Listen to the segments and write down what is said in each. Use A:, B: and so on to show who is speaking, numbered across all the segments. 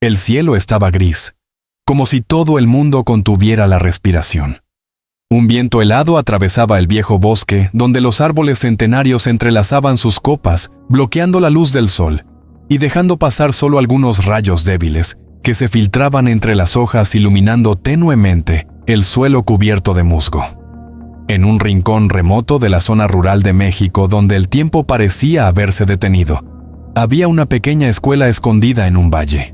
A: El cielo estaba gris, como si todo el mundo contuviera la respiración. Un viento helado atravesaba el viejo bosque, donde los árboles centenarios entrelazaban sus copas, bloqueando la luz del sol, y dejando pasar solo algunos rayos débiles, que se filtraban entre las hojas iluminando tenuemente el suelo cubierto de musgo. En un rincón remoto de la zona rural de México, donde el tiempo parecía haberse detenido, había una pequeña escuela escondida en un valle.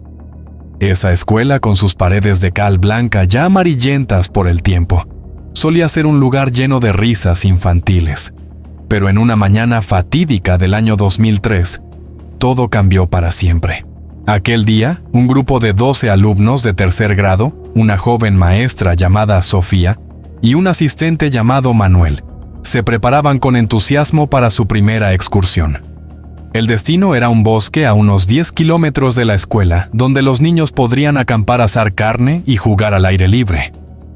A: Esa escuela, con sus paredes de cal blanca ya amarillentas por el tiempo, solía ser un lugar lleno de risas infantiles. Pero en una mañana fatídica del año 2003, todo cambió para siempre. Aquel día, un grupo de 12 alumnos de tercer grado, una joven maestra llamada Sofía y un asistente llamado Manuel, se preparaban con entusiasmo para su primera excursión. El destino era un bosque a unos 10 kilómetros de la escuela, donde los niños podrían acampar, asar carne y jugar al aire libre.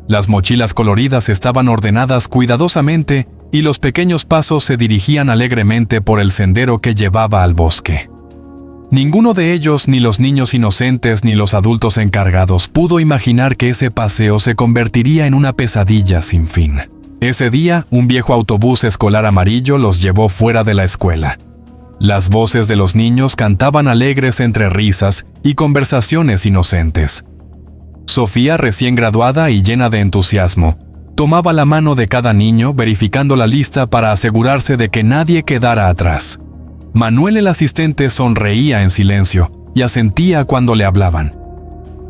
A: Las mochilas coloridas estaban ordenadas cuidadosamente y los pequeños pasos se dirigían alegremente por el sendero que llevaba al bosque. Ninguno de ellos, ni los niños inocentes ni los adultos encargados, pudo imaginar que ese paseo se convertiría en una pesadilla sin fin. Ese día, un viejo autobús escolar amarillo los llevó fuera de la escuela. Las voces de los niños cantaban alegres entre risas y conversaciones inocentes. Sofía, recién graduada y llena de entusiasmo, tomaba la mano de cada niño, verificando la lista para asegurarse de que nadie quedara atrás. Manuel, el asistente, sonreía en silencio y asentía cuando le hablaban.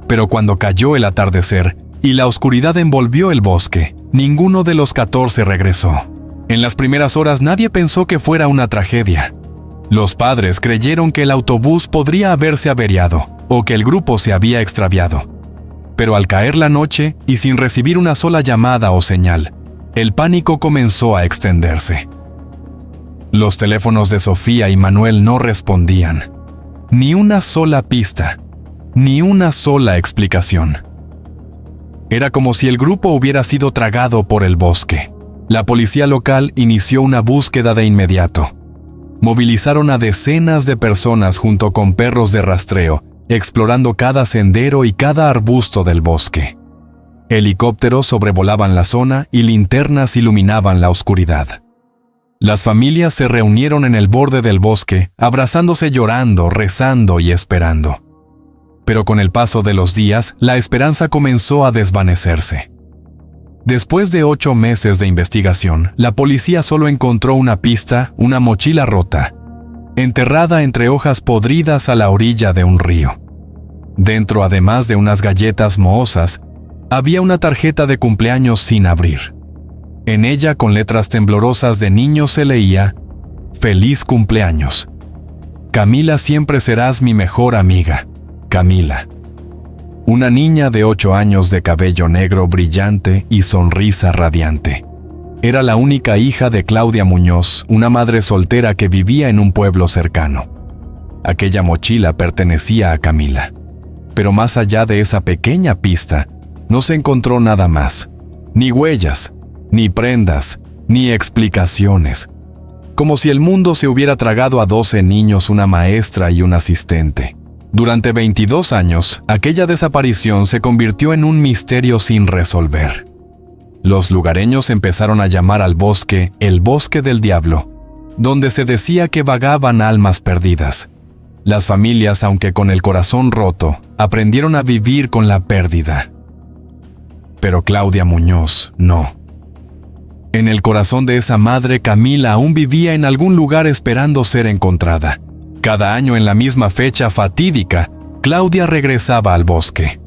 A: Pero cuando cayó el atardecer y la oscuridad envolvió el bosque, ninguno de los 14 regresó. En las primeras horas nadie pensó que fuera una tragedia. Los padres creyeron que el autobús podría haberse averiado o que el grupo se había extraviado. Pero al caer la noche y sin recibir una sola llamada o señal, el pánico comenzó a extenderse. Los teléfonos de Sofía y Manuel no respondían. Ni una sola pista, ni una sola explicación. Era como si el grupo hubiera sido tragado por el bosque. La policía local inició una búsqueda de inmediato. Movilizaron a decenas de personas junto con perros de rastreo, explorando cada sendero y cada arbusto del bosque. Helicópteros sobrevolaban la zona y linternas iluminaban la oscuridad. Las familias se reunieron en el borde del bosque, abrazándose, llorando, rezando y esperando. Pero con el paso de los días, la esperanza comenzó a desvanecerse. Después de 8 meses de investigación, la policía solo encontró una pista: una mochila rota, enterrada entre hojas podridas a la orilla de un río. Dentro, además de unas galletas mohosas, había una tarjeta de cumpleaños sin abrir. En ella, con letras temblorosas de niño, se leía: «Feliz cumpleaños. Camila, siempre serás mi mejor amiga. Camila». Una niña de 8 años de cabello negro brillante y sonrisa radiante. Era la única hija de Claudia Muñoz, una madre soltera que vivía en un pueblo cercano. Aquella mochila pertenecía a Camila. Pero más allá de esa pequeña pista, no se encontró nada más. Ni huellas, ni prendas, ni explicaciones. Como si el mundo se hubiera tragado a 12 niños, una maestra y un asistente. Durante 22 años, aquella desaparición se convirtió en un misterio sin resolver. Los lugareños empezaron a llamar al bosque el Bosque del Diablo, donde se decía que vagaban almas perdidas. Las familias, aunque con el corazón roto, aprendieron a vivir con la pérdida. Pero Claudia Muñoz no. En el corazón de esa madre, Camila aún vivía en algún lugar esperando ser encontrada. Cada año, en la misma fecha fatídica, Claudia regresaba al bosque.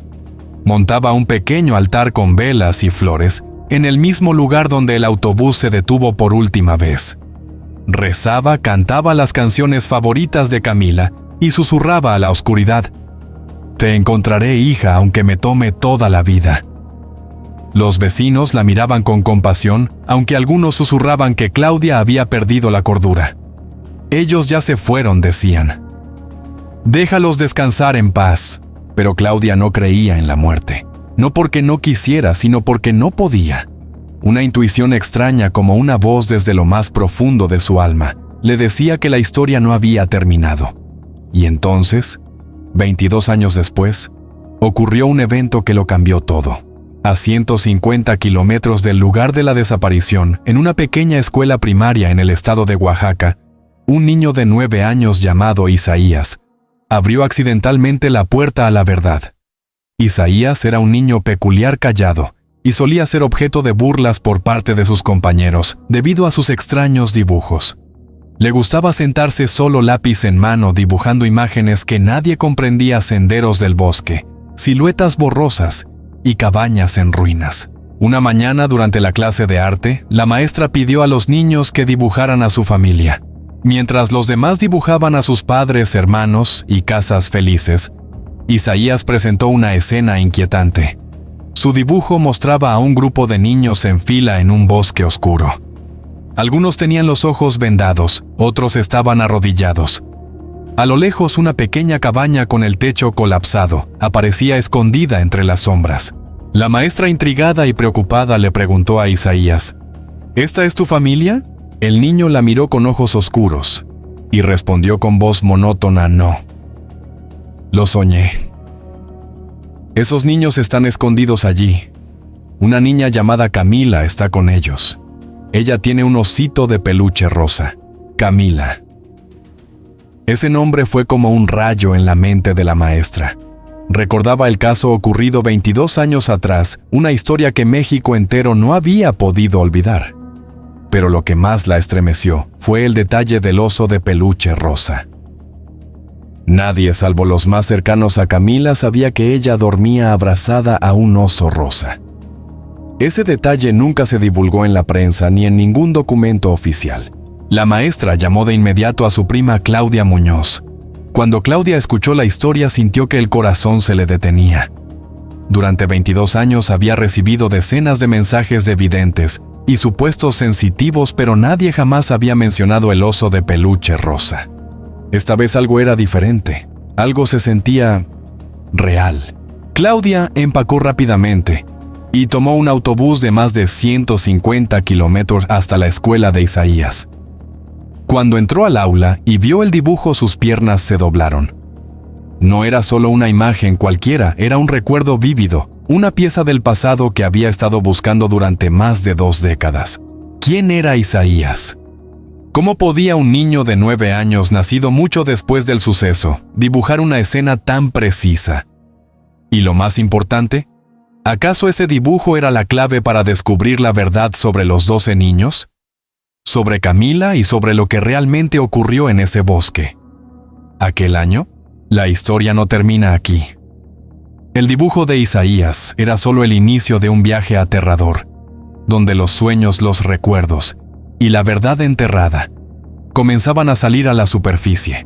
A: Montaba un pequeño altar con velas y flores en el mismo lugar donde el autobús se detuvo por última vez. Rezaba, cantaba las canciones favoritas de Camila y susurraba a la oscuridad: «Te encontraré, hija, aunque me tome toda la vida». Los vecinos la miraban con compasión, aunque algunos susurraban que Claudia había perdido la cordura. «Ellos ya se fueron», decían. «Déjalos descansar en paz». Pero Claudia no creía en la muerte. No porque no quisiera, sino porque no podía. Una intuición extraña, como una voz desde lo más profundo de su alma, le decía que la historia no había terminado. Y entonces, 22 años después, ocurrió un evento que lo cambió todo. A 150 kilómetros del lugar de la desaparición, en una pequeña escuela primaria en el estado de Oaxaca, un niño de 9 años llamado Isaías abrió accidentalmente la puerta a la verdad. Isaías era un niño peculiar callado y solía ser objeto de burlas por parte de sus compañeros debido a sus extraños dibujos. Le gustaba sentarse solo lápiz en mano dibujando imágenes que nadie comprendía: senderos del bosque, siluetas borrosas y cabañas en ruinas. Una mañana durante la clase de arte, la maestra pidió a los niños que dibujaran a su familia. Mientras los demás dibujaban a sus padres, hermanos y casas felices, Isaías presentó una escena inquietante. Su dibujo mostraba a un grupo de niños en fila en un bosque oscuro. Algunos tenían los ojos vendados, otros estaban arrodillados. A lo lejos, una pequeña cabaña con el techo colapsado aparecía escondida entre las sombras. La maestra, intrigada y preocupada, le preguntó a Isaías: ¿Esta es tu familia? El niño la miró con ojos oscuros y respondió con voz monótona: no. Lo soñé. Esos niños están escondidos allí. Una niña llamada Camila está con ellos. Ella tiene un osito de peluche rosa. Camila. Ese nombre fue como un rayo en la mente de la maestra. Recordaba el caso ocurrido 22 años atrás, una historia que México entero no había podido olvidar. Pero lo que más la estremeció fue el detalle del oso de peluche rosa. Nadie, salvo los más cercanos a Camila, sabía que ella dormía abrazada a un oso rosa. Ese detalle nunca se divulgó en la prensa ni en ningún documento oficial. La maestra llamó de inmediato a su prima Claudia Muñoz. Cuando Claudia escuchó la historia, sintió que el corazón se le detenía. Durante 22 años había recibido decenas de mensajes de videntes y supuestos sensitivos, pero nadie jamás había mencionado el oso de peluche rosa. Esta vez algo era diferente. Algo se sentía real. Claudia empacó rápidamente y tomó un autobús de más de 150 kilómetros hasta la escuela de Isaías. Cuando entró al aula y vio el dibujo, sus piernas se doblaron. No era solo una imagen cualquiera, era un recuerdo vívido, una pieza del pasado que había estado buscando durante más de 2 décadas. ¿Quién era Isaías? ¿Cómo podía un niño de 9 años, nacido mucho después del suceso, dibujar una escena tan precisa? Y lo más importante, ¿acaso ese dibujo era la clave para descubrir la verdad sobre los 12 niños? Sobre Camila y sobre lo que realmente ocurrió en ese bosque. ¿Aquel año? La historia no termina aquí. El dibujo de Isaías era solo el inicio de un viaje aterrador, donde los sueños, los recuerdos y la verdad enterrada comenzaban a salir a la superficie.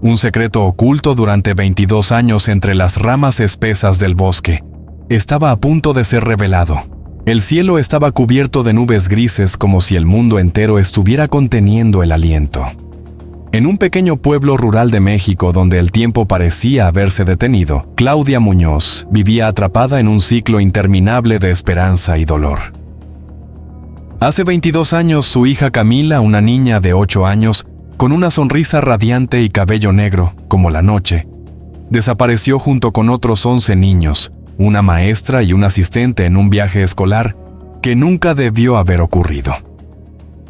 A: Un secreto oculto durante 22 años entre las ramas espesas del bosque estaba a punto de ser revelado. El cielo estaba cubierto de nubes grises, como si el mundo entero estuviera conteniendo el aliento. En un pequeño pueblo rural de México donde el tiempo parecía haberse detenido, Claudia Muñoz vivía atrapada en un ciclo interminable de esperanza y dolor. Hace 22 años, su hija Camila, una niña de 8 años, con una sonrisa radiante y cabello negro, como la noche, desapareció junto con otros 11 niños, una maestra y un asistente en un viaje escolar que nunca debió haber ocurrido.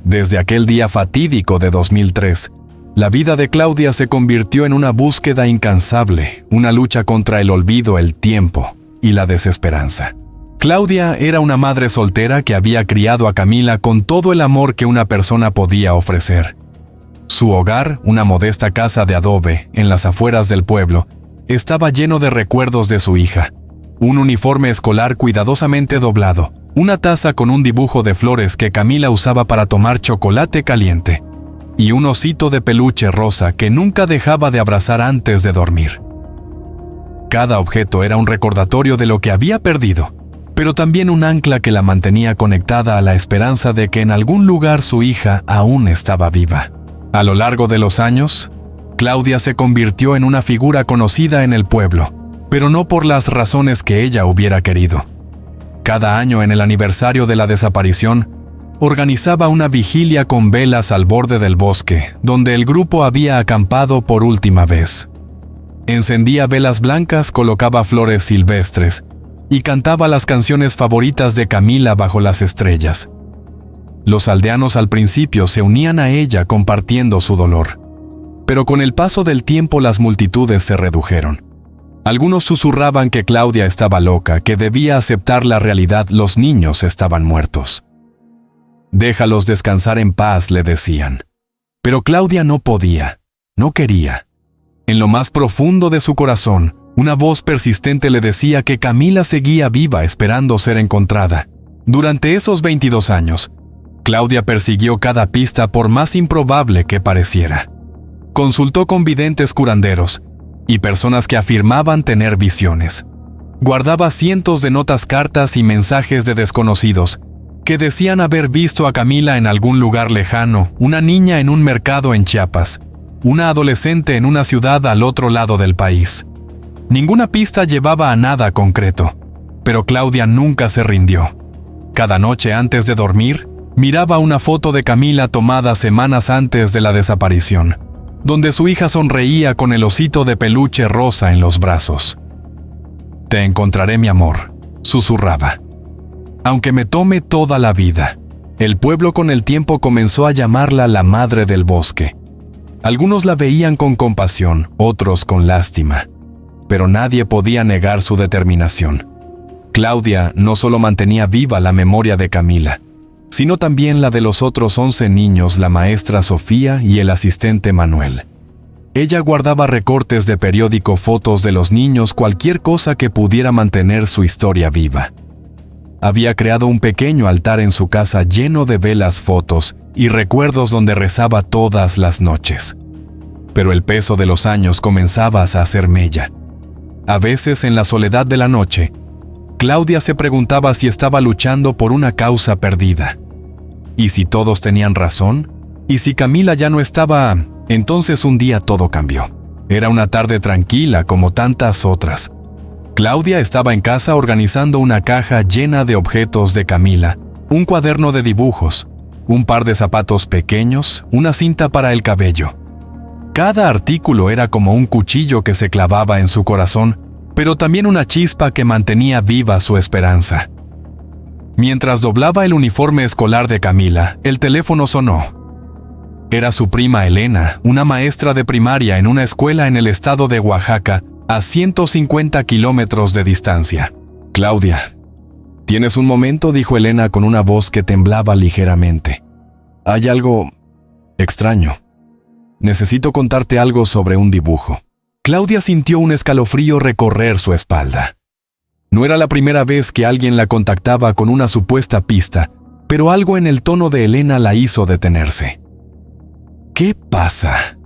A: Desde aquel día fatídico de 2003, la vida de Claudia se convirtió en una búsqueda incansable, una lucha contra el olvido, el tiempo y la desesperanza. Claudia era una madre soltera que había criado a Camila con todo el amor que una persona podía ofrecer. Su hogar, una modesta casa de adobe en las afueras del pueblo, estaba lleno de recuerdos de su hija. Un uniforme escolar cuidadosamente doblado, una taza con un dibujo de flores que Camila usaba para tomar chocolate caliente, y un osito de peluche rosa que nunca dejaba de abrazar antes de dormir. Cada objeto era un recordatorio de lo que había perdido, pero también un ancla que la mantenía conectada a la esperanza de que en algún lugar su hija aún estaba viva. A lo largo de los años, Claudia se convirtió en una figura conocida en el pueblo, pero no por las razones que ella hubiera querido. Cada año, en el aniversario de la desaparición, organizaba una vigilia con velas al borde del bosque, donde el grupo había acampado por última vez. Encendía velas blancas, colocaba flores silvestres y cantaba las canciones favoritas de Camila bajo las estrellas. Los aldeanos al principio se unían a ella compartiendo su dolor, pero con el paso del tiempo las multitudes se redujeron. Algunos susurraban que Claudia estaba loca, que debía aceptar la realidad, los niños estaban muertos. «Déjalos descansar en paz», le decían. Pero Claudia no podía, no quería. En lo más profundo de su corazón, una voz persistente le decía que Camila seguía viva esperando ser encontrada. Durante esos 22 años, Claudia persiguió cada pista por más improbable que pareciera. Consultó con videntes curanderos y personas que afirmaban tener visiones. Guardaba cientos de notas, cartas y mensajes de desconocidos que decían haber visto a Camila en algún lugar lejano, una niña en un mercado en Chiapas, una adolescente en una ciudad al otro lado del país. Ninguna pista llevaba a nada concreto, pero Claudia nunca se rindió. Cada noche antes de dormir, miraba una foto de Camila tomada semanas antes de la desaparición, donde su hija sonreía con el osito de peluche rosa en los brazos. «Te encontraré, mi amor», susurraba. «Aunque me tome toda la vida». El pueblo con el tiempo comenzó a llamarla la madre del bosque. Algunos la veían con compasión, otros con lástima, pero nadie podía negar su determinación. Claudia no solo mantenía viva la memoria de Camila, sino también la de los otros 11 niños, la maestra Sofía y el asistente Manuel. Ella guardaba recortes de periódico, fotos de los niños, cualquier cosa que pudiera mantener su historia viva. Había creado un pequeño altar en su casa lleno de velas, fotos y recuerdos donde rezaba todas las noches. Pero el peso de los años comenzaba a hacer mella. A veces, en la soledad de la noche, Claudia se preguntaba si estaba luchando por una causa perdida. ¿Y si todos tenían razón? ¿Y si Camila ya no estaba? Entonces un día todo cambió. Era una tarde tranquila como tantas otras. Claudia estaba en casa organizando una caja llena de objetos de Camila, un cuaderno de dibujos, un par de zapatos pequeños, una cinta para el cabello. Cada artículo era como un cuchillo que se clavaba en su corazón, pero también una chispa que mantenía viva su esperanza. Mientras doblaba el uniforme escolar de Camila, el teléfono sonó. Era su prima Elena, una maestra de primaria en una escuela en el estado de Oaxaca, a 150 kilómetros de distancia. «Claudia, ¿tienes un momento?», dijo Elena con una voz que temblaba ligeramente. «Hay algo extraño. Necesito contarte algo sobre un dibujo». Claudia sintió un escalofrío recorrer su espalda. No era la primera vez que alguien la contactaba con una supuesta pista, pero algo en el tono de Elena la hizo detenerse. «¿Qué pasa?»,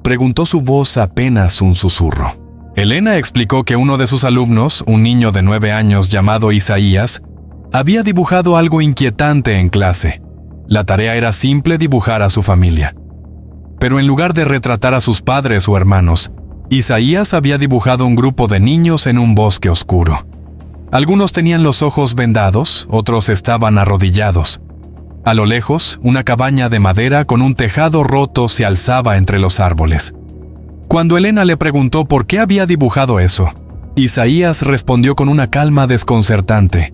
A: preguntó su voz apenas un susurro. Elena explicó que uno de sus alumnos, un niño de 9 años llamado Isaías, había dibujado algo inquietante en clase. La tarea era simple: dibujar a su familia. Pero en lugar de retratar a sus padres o hermanos, Isaías había dibujado un grupo de niños en un bosque oscuro. Algunos tenían los ojos vendados, otros estaban arrodillados. A lo lejos, una cabaña de madera con un tejado roto se alzaba entre los árboles. Cuando Elena le preguntó por qué había dibujado eso, Isaías respondió con una calma desconcertante: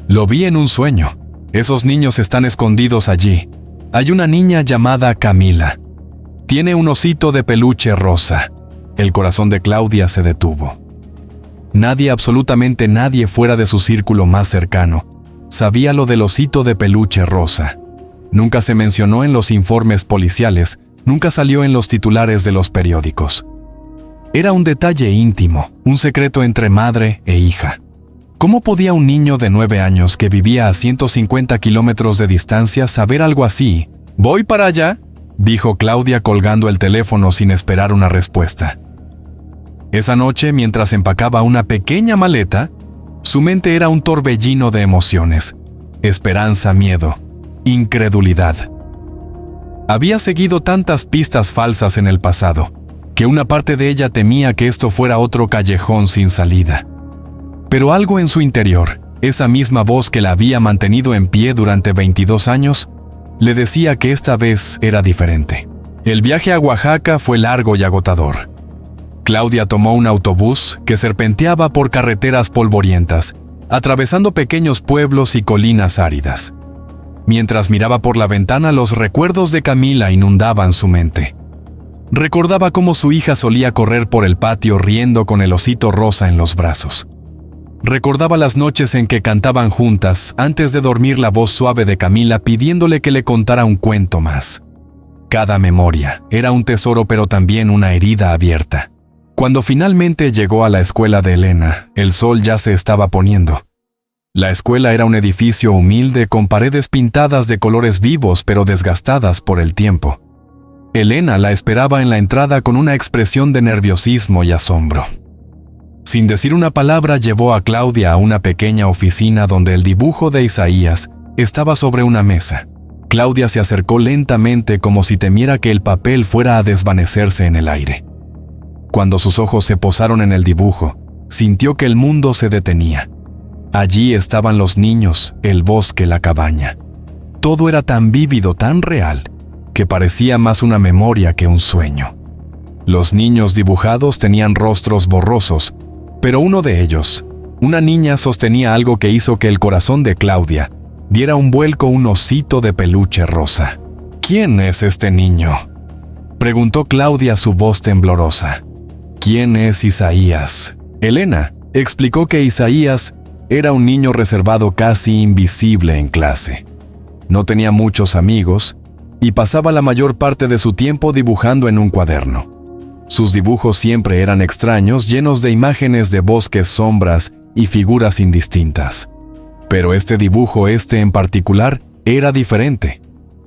A: «Lo vi en un sueño. Esos niños están escondidos allí. Hay una niña llamada Camila. Tiene un osito de peluche rosa». El corazón de Claudia se detuvo. Nadie, absolutamente nadie fuera de su círculo más cercano, sabía lo del osito de peluche rosa. Nunca se mencionó en los informes policiales, nunca salió en los titulares de los periódicos. Era un detalle íntimo, un secreto entre madre e hija. ¿Cómo podía un niño de 9 años que vivía a 150 kilómetros de distancia saber algo así? «Voy para allá», dijo Claudia colgando el teléfono sin esperar una respuesta. Esa noche, mientras empacaba una pequeña maleta, su mente era un torbellino de emociones: esperanza, miedo, incredulidad. Había seguido tantas pistas falsas en el pasado, que una parte de ella temía que esto fuera otro callejón sin salida. Pero algo en su interior, esa misma voz que la había mantenido en pie durante 22 años, le decía que esta vez era diferente. El viaje a Oaxaca fue largo y agotador. Claudia tomó un autobús que serpenteaba por carreteras polvorientas, atravesando pequeños pueblos y colinas áridas. Mientras miraba por la ventana, los recuerdos de Camila inundaban su mente. Recordaba cómo su hija solía correr por el patio riendo con el osito rosa en los brazos. Recordaba las noches en que cantaban juntas, antes de dormir, la voz suave de Camila pidiéndole que le contara un cuento más. Cada memoria era un tesoro, pero también una herida abierta. Cuando finalmente llegó a la escuela de Elena, el sol ya se estaba poniendo. La escuela era un edificio humilde con paredes pintadas de colores vivos pero desgastadas por el tiempo. Elena la esperaba en la entrada con una expresión de nerviosismo y asombro. Sin decir una palabra, llevó a Claudia a una pequeña oficina donde el dibujo de Isaías estaba sobre una mesa. Claudia se acercó lentamente como si temiera que el papel fuera a desvanecerse en el aire. Cuando sus ojos se posaron en el dibujo, sintió que el mundo se detenía. Allí estaban los niños, el bosque, la cabaña. Todo era tan vívido, tan real, que parecía más una memoria que un sueño. Los niños dibujados tenían rostros borrosos, pero uno de ellos, una niña, sostenía algo que hizo que el corazón de Claudia diera un vuelco, un osito de peluche rosa. ¿Quién es este niño?, preguntó Claudia, su voz temblorosa. ¿Quién es Isaías? Elena explicó que Isaías era un niño reservado, casi invisible en clase. No tenía muchos amigos y pasaba la mayor parte de su tiempo dibujando en un cuaderno. Sus dibujos siempre eran extraños, llenos de imágenes de bosques, sombras y figuras indistintas. Pero este dibujo, en particular, era diferente.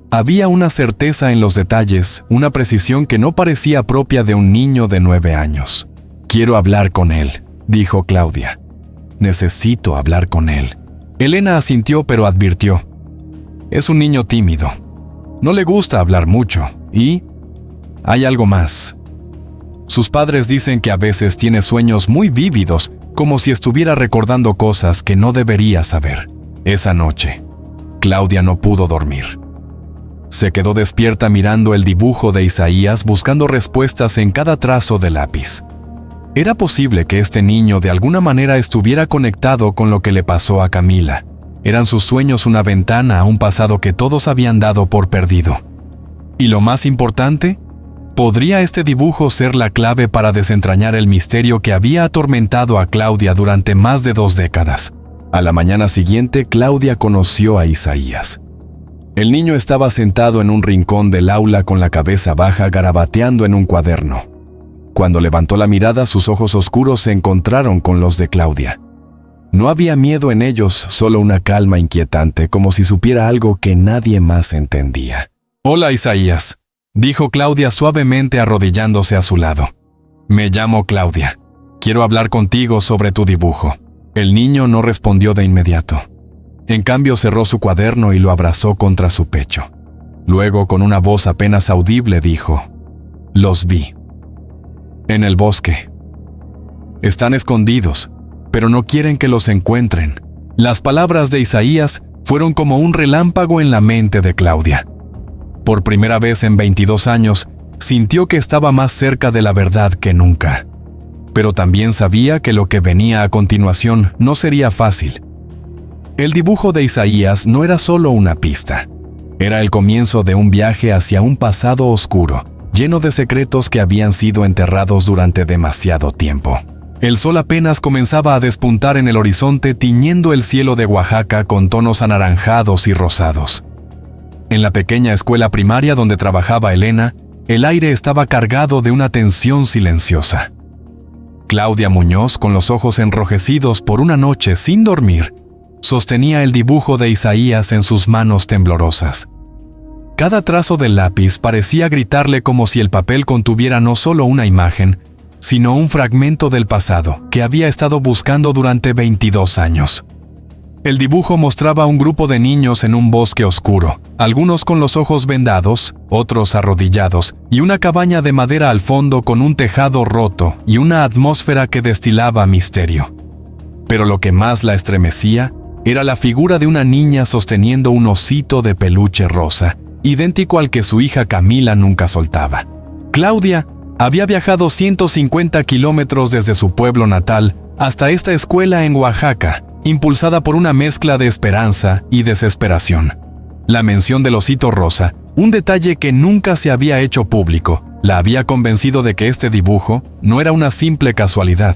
A: Había una certeza en los detalles, una precisión que no parecía propia de un niño de 9 años. «Quiero hablar con él», dijo Claudia. «Necesito hablar con él». Elena asintió, pero advirtió: «Es un niño tímido. No le gusta hablar mucho. Y hay algo más. Sus padres dicen que a veces tiene sueños muy vívidos, como si estuviera recordando cosas que no debería saber». Esa noche, Claudia no pudo dormir. Se quedó despierta mirando el dibujo de Isaías, buscando respuestas en cada trazo de lápiz. Era posible que este niño de alguna manera estuviera conectado con lo que le pasó a Camila. Eran sus sueños una ventana a un pasado que todos habían dado por perdido. Y lo más importante, ¿podría este dibujo ser la clave para desentrañar el misterio que había atormentado a Claudia durante más de 2 décadas? A la mañana siguiente, Claudia conoció a Isaías. El niño estaba sentado en un rincón del aula con la cabeza baja, garabateando en un cuaderno. Cuando levantó la mirada, sus ojos oscuros se encontraron con los de Claudia. No había miedo en ellos, solo una calma inquietante, como si supiera algo que nadie más entendía. «Hola, Isaías», dijo Claudia suavemente, arrodillándose a su lado. «Me llamo Claudia. Quiero hablar contigo sobre tu dibujo». El niño no respondió de inmediato. En cambio, cerró su cuaderno y lo abrazó contra su pecho. Luego, con una voz apenas audible, dijo: «Los vi. En el bosque. Están escondidos, pero no quieren que los encuentren». Las palabras de Isaías fueron como un relámpago en la mente de Claudia. Por primera vez en 22 años, sintió que estaba más cerca de la verdad que nunca. Pero también sabía que lo que venía a continuación no sería fácil. El dibujo de Isaías no era solo una pista. Era el comienzo de un viaje hacia un pasado oscuro, lleno de secretos que habían sido enterrados durante demasiado tiempo. El sol apenas comenzaba a despuntar en el horizonte, tiñendo el cielo de Oaxaca con tonos anaranjados y rosados. En la pequeña escuela primaria donde trabajaba Elena, el aire estaba cargado de una tensión silenciosa. Claudia Muñoz, con los ojos enrojecidos por una noche sin dormir, sostenía el dibujo de Isaías en sus manos temblorosas. Cada trazo del lápiz parecía gritarle, como si el papel contuviera no solo una imagen, sino un fragmento del pasado que había estado buscando durante 22 años. El dibujo mostraba a un grupo de niños en un bosque oscuro, algunos con los ojos vendados, otros arrodillados, y una cabaña de madera al fondo con un tejado roto y una atmósfera que destilaba misterio. Pero lo que más la estremecía era la figura de una niña sosteniendo un osito de peluche rosa, idéntico al que su hija Camila nunca soltaba. Claudia Había viajado 150 kilómetros desde su pueblo natal hasta esta escuela en Oaxaca, impulsada por una mezcla de esperanza y desesperación. La mención del osito rosa, un detalle que nunca se había hecho público, la había convencido de que este dibujo no era una simple casualidad.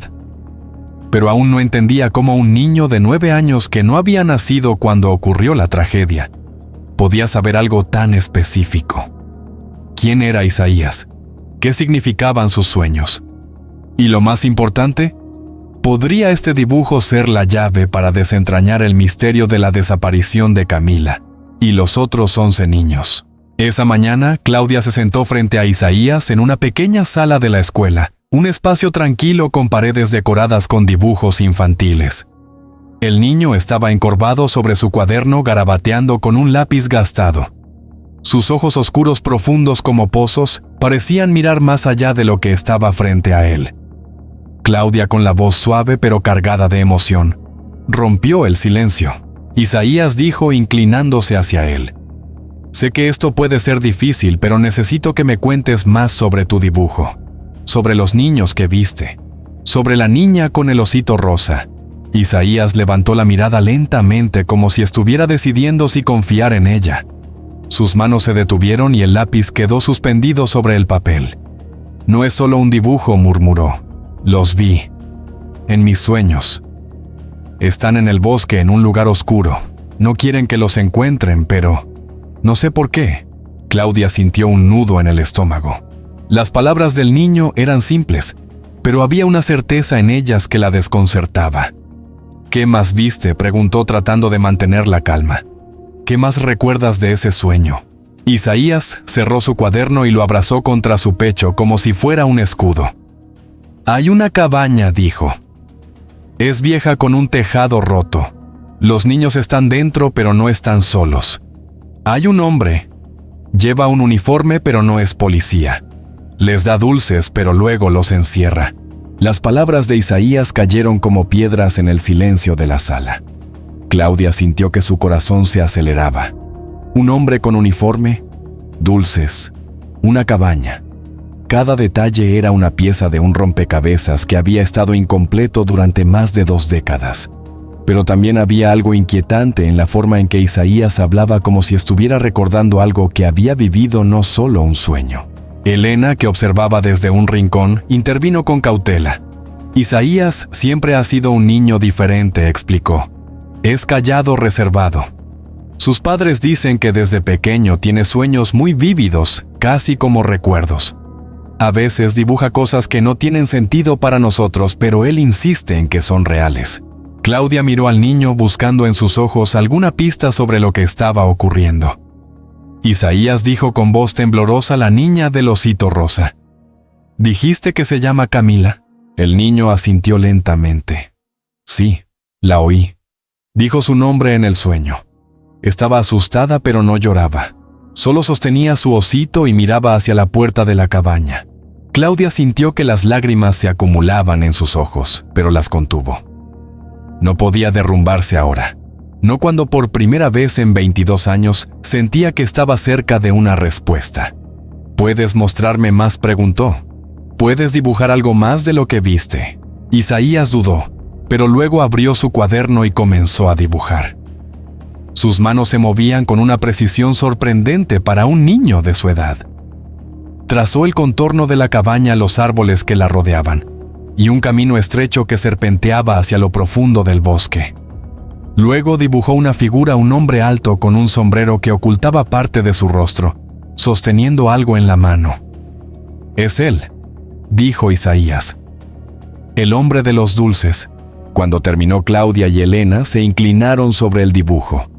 A: Pero aún no entendía cómo un niño de 9 años que no había nacido cuando ocurrió la tragedia podía saber algo tan específico. ¿Quién era Isaías? ¿Qué significaban sus sueños? Y lo más importante, ¿podría este dibujo ser la llave para desentrañar el misterio de la desaparición de Camila y los otros 11 niños? Esa mañana, Claudia se sentó frente a Isaías en una pequeña sala de la escuela, un espacio tranquilo con paredes decoradas con dibujos infantiles. El niño estaba encorvado sobre su cuaderno garabateando con un lápiz gastado. Sus ojos oscuros profundos como pozos parecían mirar más allá de lo que estaba frente a él. Claudia, con la voz suave pero cargada de emoción, rompió el silencio. Isaías dijo inclinándose hacia él: «Sé que esto puede ser difícil, pero necesito que me cuentes más sobre tu dibujo, sobre los niños que viste, sobre la niña con el osito rosa». Isaías levantó la mirada lentamente como si estuviera decidiendo si confiar en ella. Sus manos se detuvieron y el lápiz quedó suspendido sobre el papel. «No es solo un dibujo», murmuró. «Los vi. En mis sueños. Están en el bosque en un lugar oscuro. No quieren que los encuentren, pero no sé por qué». Claudia sintió un nudo en el estómago. Las palabras del niño eran simples, pero había una certeza en ellas que la desconcertaba. «¿Qué más viste?», preguntó tratando de mantener la calma. «¿Qué más recuerdas de ese sueño?». Isaías cerró su cuaderno y lo abrazó contra su pecho como si fuera un escudo. «Hay una cabaña», dijo. «Es vieja con un tejado roto. Los niños están dentro, pero no están solos. Hay un hombre. Lleva un uniforme, pero no es policía. Les da dulces, pero luego los encierra». Las palabras de Isaías cayeron como piedras en el silencio de la sala. Claudia sintió que su corazón se aceleraba. Un hombre con uniforme, dulces, una cabaña. Cada detalle era una pieza de un rompecabezas que había estado incompleto durante más de 2 décadas. Pero también había algo inquietante en la forma en que Isaías hablaba, como si estuviera recordando algo que había vivido, no solo un sueño. Elena, que observaba desde un rincón, intervino con cautela. «Isaías siempre ha sido un niño diferente», explicó. «Es callado, reservado. Sus padres dicen que desde pequeño tiene sueños muy vívidos, casi como recuerdos. A veces dibuja cosas que no tienen sentido para nosotros, pero él insiste en que son reales». Claudia miró al niño buscando en sus ojos alguna pista sobre lo que estaba ocurriendo. Isaías dijo con voz temblorosa: «La niña del osito rosa. ¿Dijiste que se llama Camila?». El niño asintió lentamente. «Sí, la oí. Dijo su nombre en el sueño. Estaba asustada, pero no lloraba. Solo sostenía su osito y miraba hacia la puerta de la cabaña». Claudia sintió que las lágrimas se acumulaban en sus ojos, pero las contuvo. No podía derrumbarse ahora. No cuando por primera vez en 22 años sentía que estaba cerca de una respuesta. «¿Puedes mostrarme más?», preguntó. «¿Puedes dibujar algo más de lo que viste?». Isaías dudó, pero luego abrió su cuaderno y comenzó a dibujar. Sus manos se movían con una precisión sorprendente para un niño de su edad. Trazó el contorno de la cabaña, los árboles que la rodeaban, y un camino estrecho que serpenteaba hacia lo profundo del bosque. Luego dibujó una figura, un hombre alto con un sombrero que ocultaba parte de su rostro, sosteniendo algo en la mano. «Es él», dijo Isaías. «El hombre de los dulces». Cuando terminó, Claudia y Elena se inclinaron sobre el dibujo.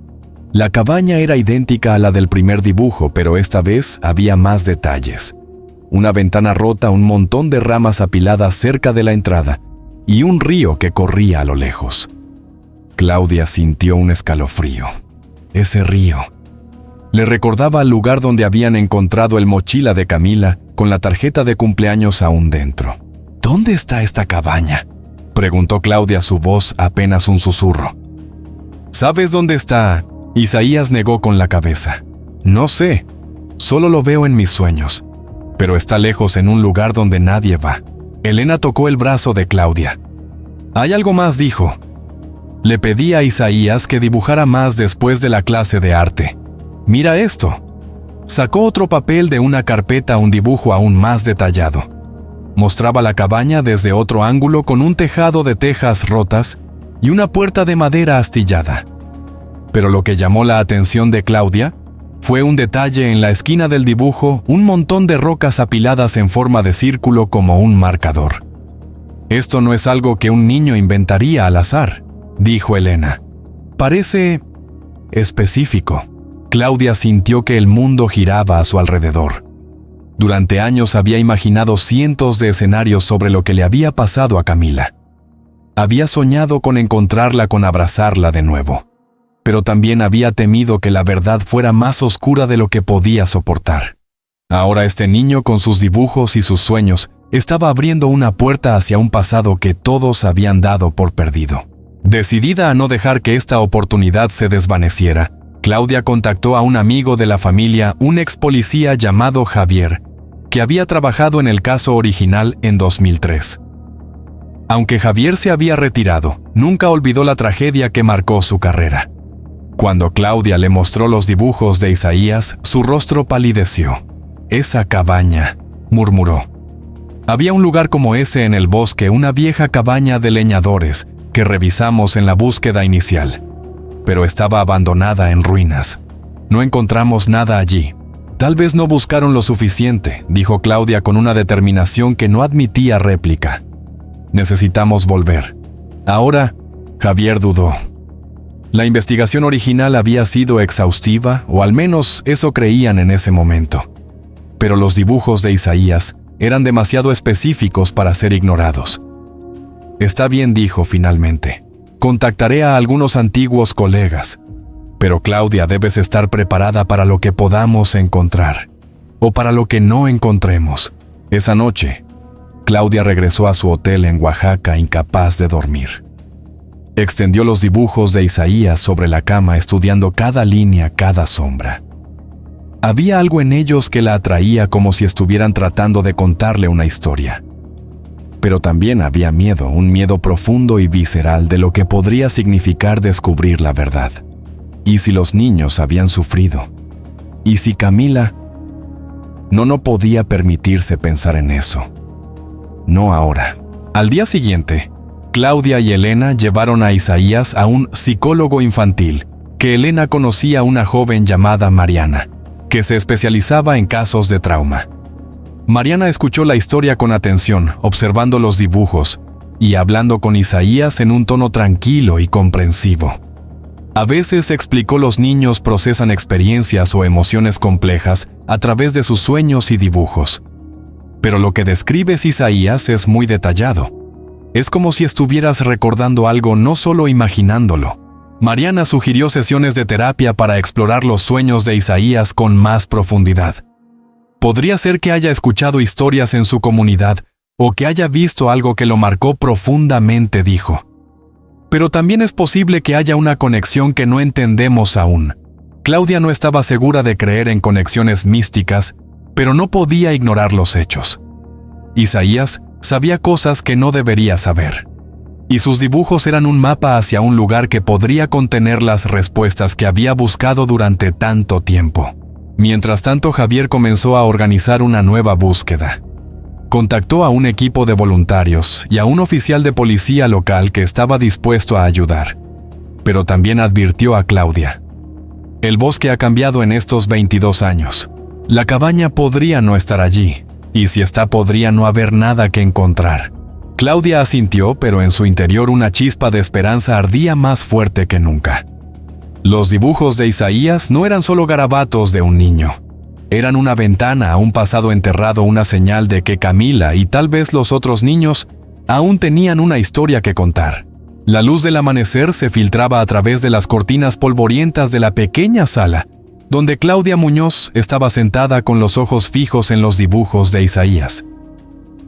A: La cabaña era idéntica a la del primer dibujo, pero esta vez había más detalles. Una ventana rota, un montón de ramas apiladas cerca de la entrada y un río que corría a lo lejos. Claudia sintió un escalofrío. Ese río le recordaba al lugar donde habían encontrado el mochila de Camila con la tarjeta de cumpleaños aún dentro. «¿Dónde está esta cabaña?», preguntó Claudia, su voz apenas un susurro. «¿Sabes dónde está?». Isaías negó con la cabeza. «No sé, solo lo veo en mis sueños. pero está lejos en un lugar donde nadie va. Elena tocó el brazo de Claudia. Hay algo más, dijo. Le pedí a Isaías que dibujara más después de la clase de arte. Mira esto. Sacó otro papel de una carpeta, un dibujo aún más detallado. Mostraba la cabaña desde otro ángulo con un tejado de tejas rotas y una puerta de madera astillada. Pero lo que llamó la atención de Claudia fue un detalle en la esquina del dibujo, un montón de rocas apiladas en forma de círculo como un marcador. Esto no es algo que un niño inventaría al azar, dijo Elena. Parece específico. Claudia sintió que el mundo giraba a su alrededor. Durante años había imaginado cientos de escenarios sobre lo que le había pasado a Camila. Había soñado con encontrarla, con abrazarla de nuevo. Pero también había temido que la verdad fuera más oscura de lo que podía soportar. Ahora este niño, con sus dibujos y sus sueños, estaba abriendo una puerta hacia un pasado que todos habían dado por perdido. Decidida a no dejar que esta oportunidad se desvaneciera, Claudia contactó a un amigo de la familia, un ex policía llamado Javier, que había trabajado en el caso original en 2003. Aunque Javier se había retirado, nunca olvidó la tragedia que marcó su carrera. Cuando Claudia le mostró los dibujos de Isaías, su rostro palideció. «Esa cabaña», murmuró. Había un lugar como ese en el bosque, una vieja cabaña de leñadores que revisamos en la búsqueda inicial. Pero estaba abandonada en ruinas. No encontramos nada allí. Tal vez no buscaron lo suficiente, dijo Claudia con una determinación que no admitía réplica. Necesitamos volver. Ahora, Javier dudó. La investigación original había sido exhaustiva, o al menos eso creían en ese momento. Pero los dibujos de Isaías eran demasiado específicos para ser ignorados. Está bien, dijo finalmente. Contactaré a algunos antiguos colegas. Pero Claudia, debes estar preparada para lo que podamos encontrar. O para lo que no encontremos. Esa noche, Claudia regresó a su hotel en Oaxaca incapaz de dormir. Extendió los dibujos de Isaías sobre la cama, estudiando cada línea, cada sombra. Había algo en ellos que la atraía, como si estuvieran tratando de contarle una historia. Pero también había miedo, un miedo profundo y visceral de lo que podría significar descubrir la verdad. ¿Y si los niños habían sufrido? ¿Y si Camila? No podía permitirse pensar en eso. No ahora. Al día siguiente, Claudia y Elena llevaron a Isaías a un psicólogo infantil, que Elena conocía a una joven llamada Mariana, que se especializaba en casos de trauma. Mariana escuchó la historia con atención, observando los dibujos y hablando con Isaías en un tono tranquilo y comprensivo. A veces, explicó, los niños procesan experiencias o emociones complejas a través de sus sueños y dibujos. Pero lo que describes, Isaías, es muy detallado. Es como si estuvieras recordando algo, no solo imaginándolo. Mariana sugirió sesiones de terapia para explorar los sueños de Isaías con más profundidad. Podría ser que haya escuchado historias en su comunidad o que haya visto algo que lo marcó profundamente, dijo. Pero también es posible que haya una conexión que no entendemos aún. Claudia no estaba segura de creer en conexiones místicas, pero no podía ignorar los hechos. Isaías sabía cosas que no debería saber. Y sus dibujos eran un mapa hacia un lugar que podría contener las respuestas que había buscado durante tanto tiempo. Mientras tanto, Javier comenzó a organizar una nueva búsqueda. Contactó a un equipo de voluntarios y a un oficial de policía local que estaba dispuesto a ayudar. Pero también advirtió a Claudia. El bosque ha cambiado en estos 22 años. La cabaña podría no estar allí, y si está, podría no haber nada que encontrar. Claudia asintió, pero en su interior una chispa de esperanza ardía más fuerte que nunca. Los dibujos de Isaías no eran solo garabatos de un niño. Eran una ventana a un pasado enterrado, una señal de que Camila y tal vez los otros niños aún tenían una historia que contar. La luz del amanecer se filtraba a través de las cortinas polvorientas de la pequeña sala, donde Claudia Muñoz estaba sentada con los ojos fijos en los dibujos de Isaías.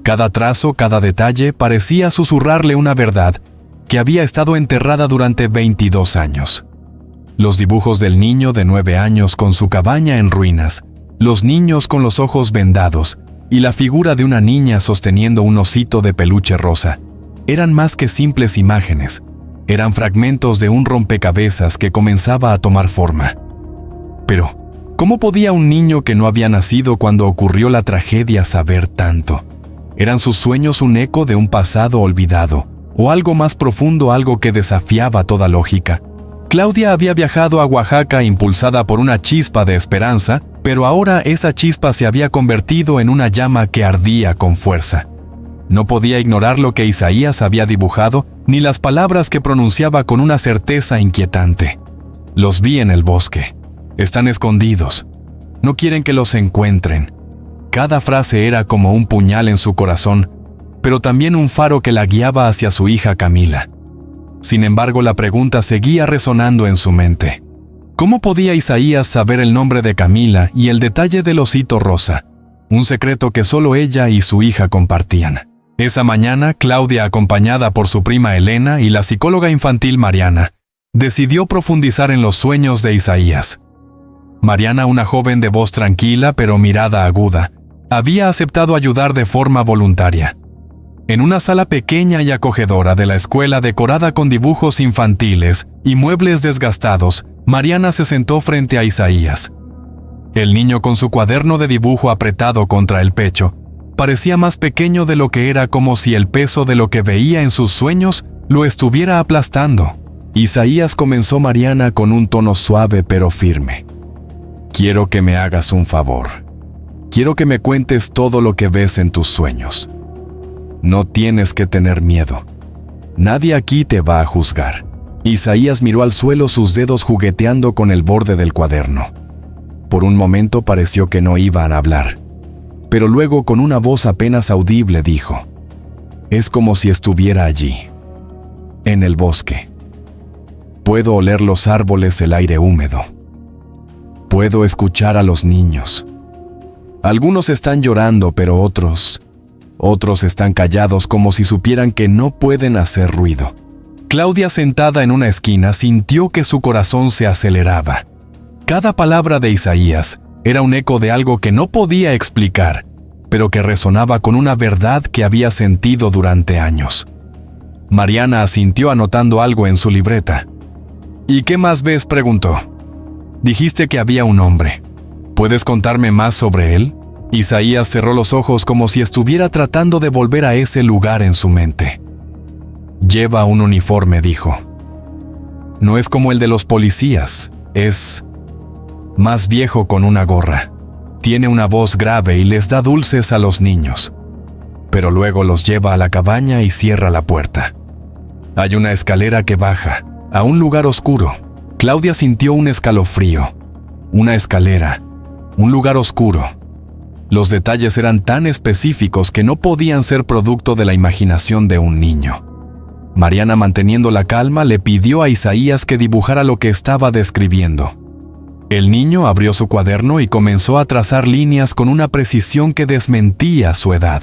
A: Cada trazo, cada detalle parecía susurrarle una verdad que había estado enterrada durante 22 años. Los dibujos del niño de 9 años con su cabaña en ruinas, los niños con los ojos vendados y la figura de una niña sosteniendo un osito de peluche rosa eran más que simples imágenes, eran fragmentos de un rompecabezas que comenzaba a tomar forma. Pero, ¿cómo podía un niño que no había nacido cuando ocurrió la tragedia saber tanto? ¿Eran sus sueños un eco de un pasado olvidado, o algo más profundo, algo que desafiaba toda lógica? Claudia había viajado a Oaxaca impulsada por una chispa de esperanza, pero ahora esa chispa se había convertido en una llama que ardía con fuerza. No podía ignorar lo que Isaías había dibujado, ni las palabras que pronunciaba con una certeza inquietante. Los vi en el bosque. Están escondidos. No quieren que los encuentren. Cada frase era como un puñal en su corazón, pero también un faro que la guiaba hacia su hija Camila. Sin embargo, la pregunta seguía resonando en su mente. ¿Cómo podía Isaías saber el nombre de Camila y el detalle del osito rosa? Un secreto que solo ella y su hija compartían. Esa mañana, Claudia, acompañada por su prima Elena y la psicóloga infantil Mariana, decidió profundizar en los sueños de Isaías. Mariana, una joven de voz tranquila pero mirada aguda, había aceptado ayudar de forma voluntaria. En una sala pequeña y acogedora de la escuela decorada con dibujos infantiles y muebles desgastados, Mariana se sentó frente a Isaías. El niño, con su cuaderno de dibujo apretado contra el pecho, parecía más pequeño de lo que era, como si el peso de lo que veía en sus sueños lo estuviera aplastando. Isaías, comenzó Mariana con un tono suave pero firme. Quiero que me hagas un favor. Quiero que me cuentes todo lo que ves en tus sueños. No tienes que tener miedo. Nadie aquí te va a juzgar. Isaías miró al suelo, sus dedos jugueteando con el borde del cuaderno. Por un momento pareció que no iban a hablar, pero luego, con una voz apenas audible, dijo: es como si estuviera allí, en el bosque. Puedo oler los árboles, el aire húmedo. Puedo escuchar a los niños. Algunos están llorando, pero otros están callados, como si supieran que no pueden hacer ruido. Claudia, sentada en una esquina, sintió que su corazón se aceleraba. Cada palabra de Isaías era un eco de algo que no podía explicar, pero que resonaba con una verdad que había sentido durante años. Mariana asintió, anotando algo en su libreta. ¿Y qué más ves?, preguntó. Dijiste que había un hombre. ¿Puedes contarme más sobre él? Isaías cerró los ojos como si estuviera tratando de volver a ese lugar en su mente. Lleva un uniforme, dijo. No es como el de los policías, es más viejo, con una gorra. Tiene una voz grave y les da dulces a los niños. Pero luego los lleva a la cabaña y cierra la puerta. Hay una escalera que baja a un lugar oscuro. Claudia sintió un escalofrío. Una escalera, un lugar oscuro. Los detalles eran tan específicos que no podían ser producto de la imaginación de un niño. Mariana, manteniendo la calma, le pidió a Isaías que dibujara lo que estaba describiendo. El niño abrió su cuaderno y comenzó a trazar líneas con una precisión que desmentía su edad.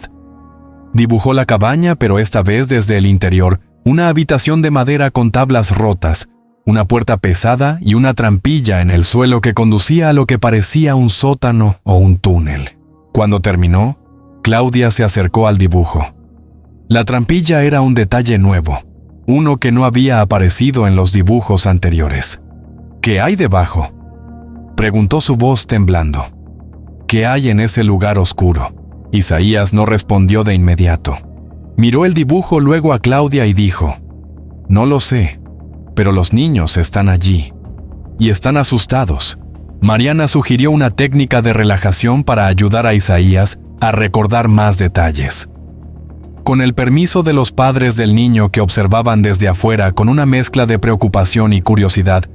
A: Dibujó la cabaña, pero esta vez desde el interior, una habitación de madera con tablas rotas, una puerta pesada y una trampilla en el suelo que conducía a lo que parecía un sótano o un túnel. Cuando terminó, Claudia se acercó al dibujo. La trampilla era un detalle nuevo, uno que no había aparecido en los dibujos anteriores. ¿Qué hay debajo?, preguntó su voz temblando. ¿Qué hay en ese lugar oscuro? Isaías no respondió de inmediato. Miró el dibujo luego a Claudia y dijo: no lo sé, pero los niños están allí y están asustados. Mariana sugirió una técnica de relajación para ayudar a Isaías a recordar más detalles. Con el permiso de los padres del niño, que observaban desde afuera con una mezcla de preocupación y curiosidad,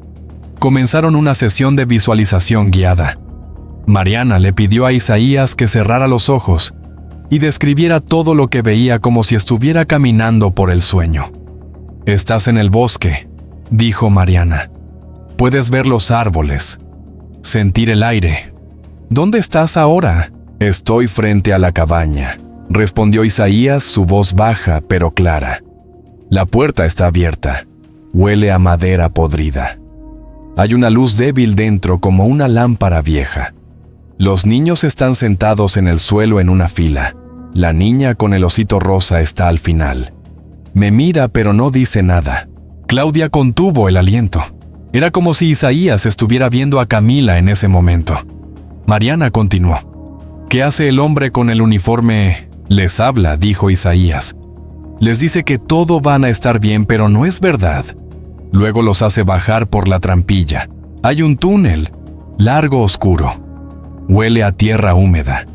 A: comenzaron una sesión de visualización guiada. Mariana le pidió a Isaías que cerrara los ojos y describiera todo lo que veía como si estuviera caminando por el sueño. Estás en el bosque, dijo Mariana. Puedes ver los árboles, sentir el aire. ¿Dónde estás ahora? Estoy frente a la cabaña, respondió Isaías, su voz baja pero clara. La puerta está abierta. Huele a madera podrida. Hay una luz débil dentro, como una lámpara vieja. Los niños están sentados en el suelo en una fila. La niña con el osito rosa está al final. Me mira pero no dice nada. Claudia contuvo el aliento. Era como si Isaías estuviera viendo a Camila en ese momento. Mariana continuó. ¿Qué hace el hombre con el uniforme? Les habla, dijo Isaías. Les dice que todo van a estar bien, pero no es verdad. Luego los hace bajar por la trampilla. Hay un túnel, largo, oscuro. Huele a tierra húmeda.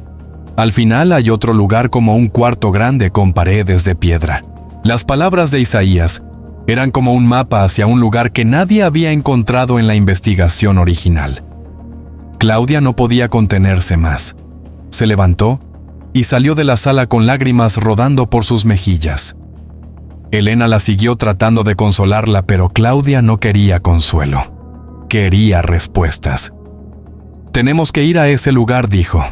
A: Al final hay otro lugar como un cuarto grande con paredes de piedra. Las palabras de Isaías eran como un mapa hacia un lugar que nadie había encontrado en la investigación original. Claudia no podía contenerse más. Se levantó y salió de la sala con lágrimas rodando por sus mejillas. Elena la siguió tratando de consolarla, pero Claudia no quería consuelo. Quería respuestas. Tenemos que ir a ese lugar, dijo.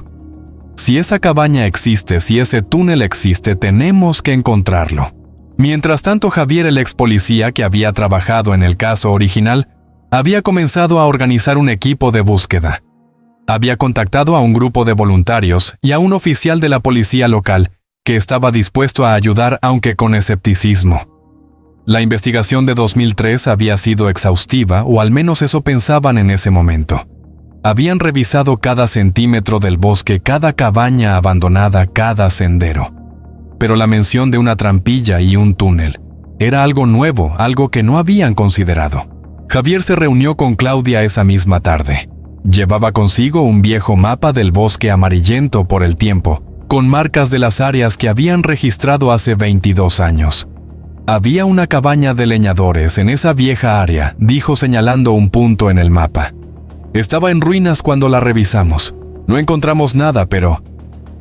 A: Si esa cabaña existe, si ese túnel existe, tenemos que encontrarlo. Mientras tanto, Javier, el ex policía que había trabajado en el caso original, había comenzado a organizar un equipo de búsqueda. Había contactado a un grupo de voluntarios y a un oficial de la policía local que estaba dispuesto a ayudar, aunque con escepticismo. La investigación de 2003 había sido exhaustiva, o al menos eso pensaban en ese momento. Habían revisado cada centímetro del bosque, cada cabaña abandonada, cada sendero. Pero la mención de una trampilla y un túnel era algo nuevo, algo que no habían considerado. Javier se reunió con Claudia esa misma tarde. Llevaba consigo un viejo mapa del bosque amarillento por el tiempo, con marcas de las áreas que habían registrado hace 22 años. Había una cabaña de leñadores en esa vieja área, dijo señalando un punto en el mapa. Estaba en ruinas cuando la revisamos. No encontramos nada, pero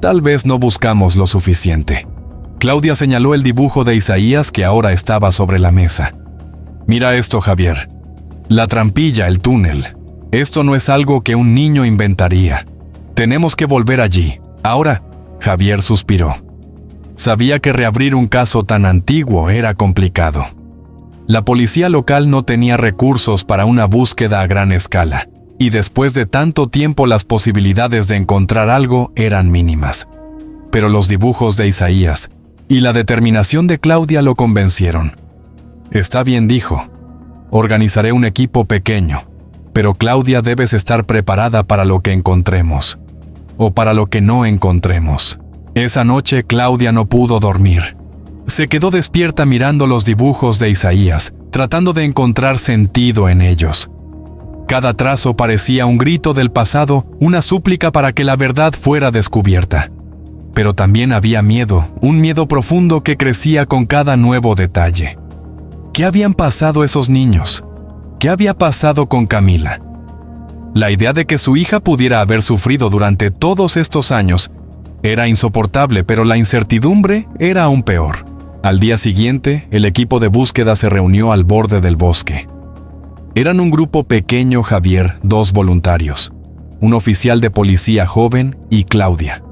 A: tal vez no buscamos lo suficiente. Claudia señaló el dibujo de Isaías que ahora estaba sobre la mesa. Mira esto, Javier. La trampilla, el túnel. Esto no es algo que un niño inventaría. Tenemos que volver allí. Ahora, Javier suspiró. Sabía que reabrir un caso tan antiguo era complicado. La policía local no tenía recursos para una búsqueda a gran escala, y después de tanto tiempo las posibilidades de encontrar algo eran mínimas. Pero los dibujos de Isaías y la determinación de Claudia lo convencieron. Está bien, dijo. Organizaré un equipo pequeño, pero Claudia, debes estar preparada para lo que encontremos, o para lo que no encontremos. Esa noche Claudia no pudo dormir. Se quedó despierta mirando los dibujos de Isaías, tratando de encontrar sentido en ellos. Cada trazo parecía un grito del pasado, una súplica para que la verdad fuera descubierta. Pero también había miedo, un miedo profundo que crecía con cada nuevo detalle. ¿Qué habían pasado esos niños? ¿Qué había pasado con Camila? La idea de que su hija pudiera haber sufrido durante todos estos años era insoportable, pero la incertidumbre era aún peor. Al día siguiente, el equipo de búsqueda se reunió al borde del bosque. Eran un grupo pequeño: Javier, 2 voluntarios, un oficial de policía joven y Claudia.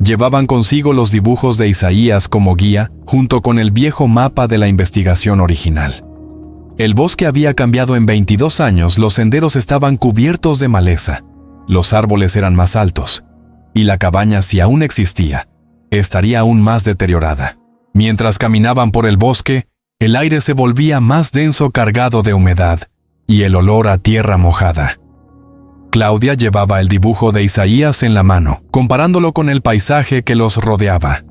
A: Llevaban consigo los dibujos de Isaías como guía, junto con el viejo mapa de la investigación original. El bosque había cambiado en 22 años, los senderos estaban cubiertos de maleza, los árboles eran más altos, y la cabaña, si aún existía, estaría aún más deteriorada. Mientras caminaban por el bosque, el aire se volvía más denso, cargado de humedad, y el olor a tierra mojada. Claudia llevaba el dibujo de Isaías en la mano, comparándolo con el paisaje que los rodeaba.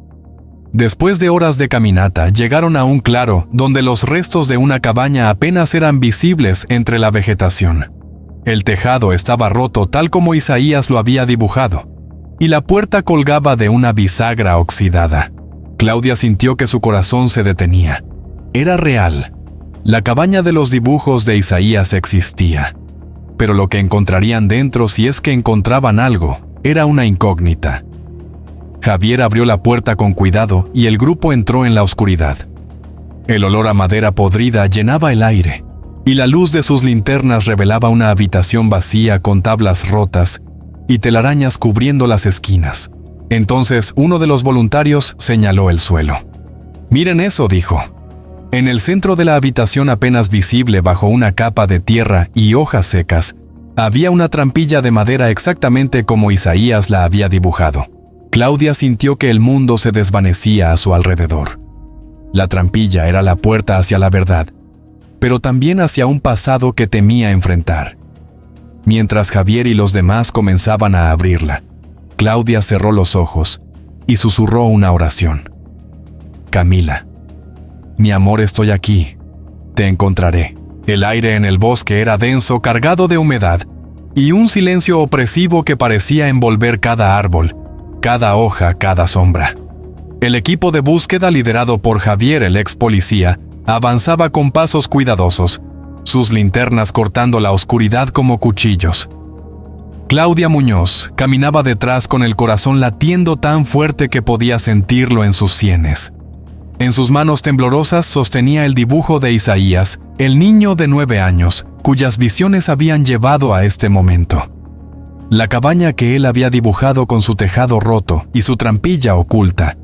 A: Después de horas de caminata, llegaron a un claro donde los restos de una cabaña apenas eran visibles entre la vegetación. El tejado estaba roto tal como Isaías lo había dibujado, y la puerta colgaba de una bisagra oxidada. Claudia sintió que su corazón se detenía. Era real. La cabaña de los dibujos de Isaías existía. Pero lo que encontrarían dentro, si es que encontraban algo, era una incógnita. Javier abrió la puerta con cuidado y el grupo entró en la oscuridad. El olor a madera podrida llenaba el aire, y la luz de sus linternas revelaba una habitación vacía con tablas rotas y telarañas cubriendo las esquinas. Entonces uno de los voluntarios señaló el suelo. «Miren eso», dijo. En el centro de la habitación, apenas visible bajo una capa de tierra y hojas secas, Había una trampilla de madera exactamente como Isaías la había dibujado. Claudia sintió que el mundo se desvanecía a su alrededor. La trampilla era la puerta hacia la verdad, pero también hacia un pasado que temía enfrentar. Mientras Javier y los demás comenzaban a abrirla, Claudia cerró los ojos y susurró una oración. Camila, mi amor, estoy aquí. Te encontraré. El aire en el bosque era denso, cargado de humedad, y un silencio opresivo que parecía envolver cada árbol, cada hoja, cada sombra. El equipo de búsqueda, liderado por Javier, el ex policía, avanzaba con pasos cuidadosos, sus linternas cortando la oscuridad como cuchillos. Claudia Muñoz caminaba detrás con el corazón latiendo tan fuerte que podía sentirlo en sus sienes. En sus manos temblorosas sostenía el dibujo de Isaías, el niño de 9 años, cuyas visiones habían llevado a este momento. La cabaña que él había dibujado con su tejado roto y su trampilla oculta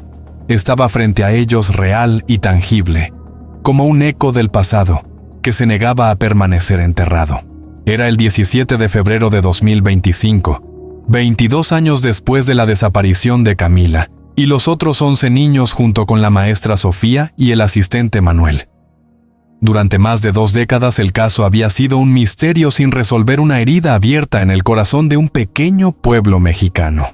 A: estaba frente a ellos real y tangible, como un eco del pasado que se negaba a permanecer enterrado. Era el 17 de febrero de 2025, 22 años después de la desaparición de Camila y los otros 11 niños junto con la maestra Sofía y el asistente Manuel. Durante más de 2 décadas el caso había sido un misterio sin resolver, una herida abierta en el corazón de un pequeño pueblo mexicano.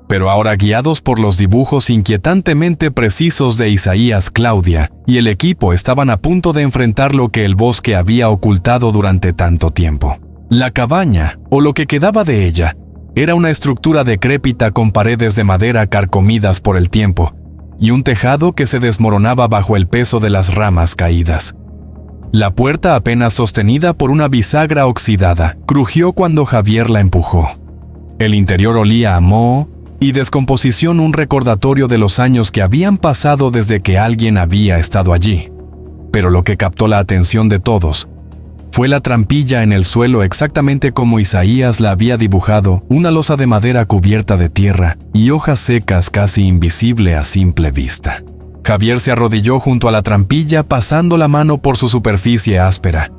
A: Pero ahora, guiados por los dibujos inquietantemente precisos de Isaías, Claudia y el equipo estaban a punto de enfrentar lo que el bosque había ocultado durante tanto tiempo. La cabaña, o lo que quedaba de ella, era una estructura decrépita con paredes de madera carcomidas por el tiempo y un tejado que se desmoronaba bajo el peso de las ramas caídas. La puerta, apenas sostenida por una bisagra oxidada, crujió cuando Javier la empujó. El interior olía a moho y descomposición, un recordatorio de los años que habían pasado desde que alguien había estado allí. Pero lo que captó la atención de todos fue la trampilla en el suelo, exactamente como Isaías la había dibujado, una losa de madera cubierta de tierra y hojas secas casi invisible a simple vista. Javier se arrodilló junto a la trampilla, pasando la mano por su superficie áspera.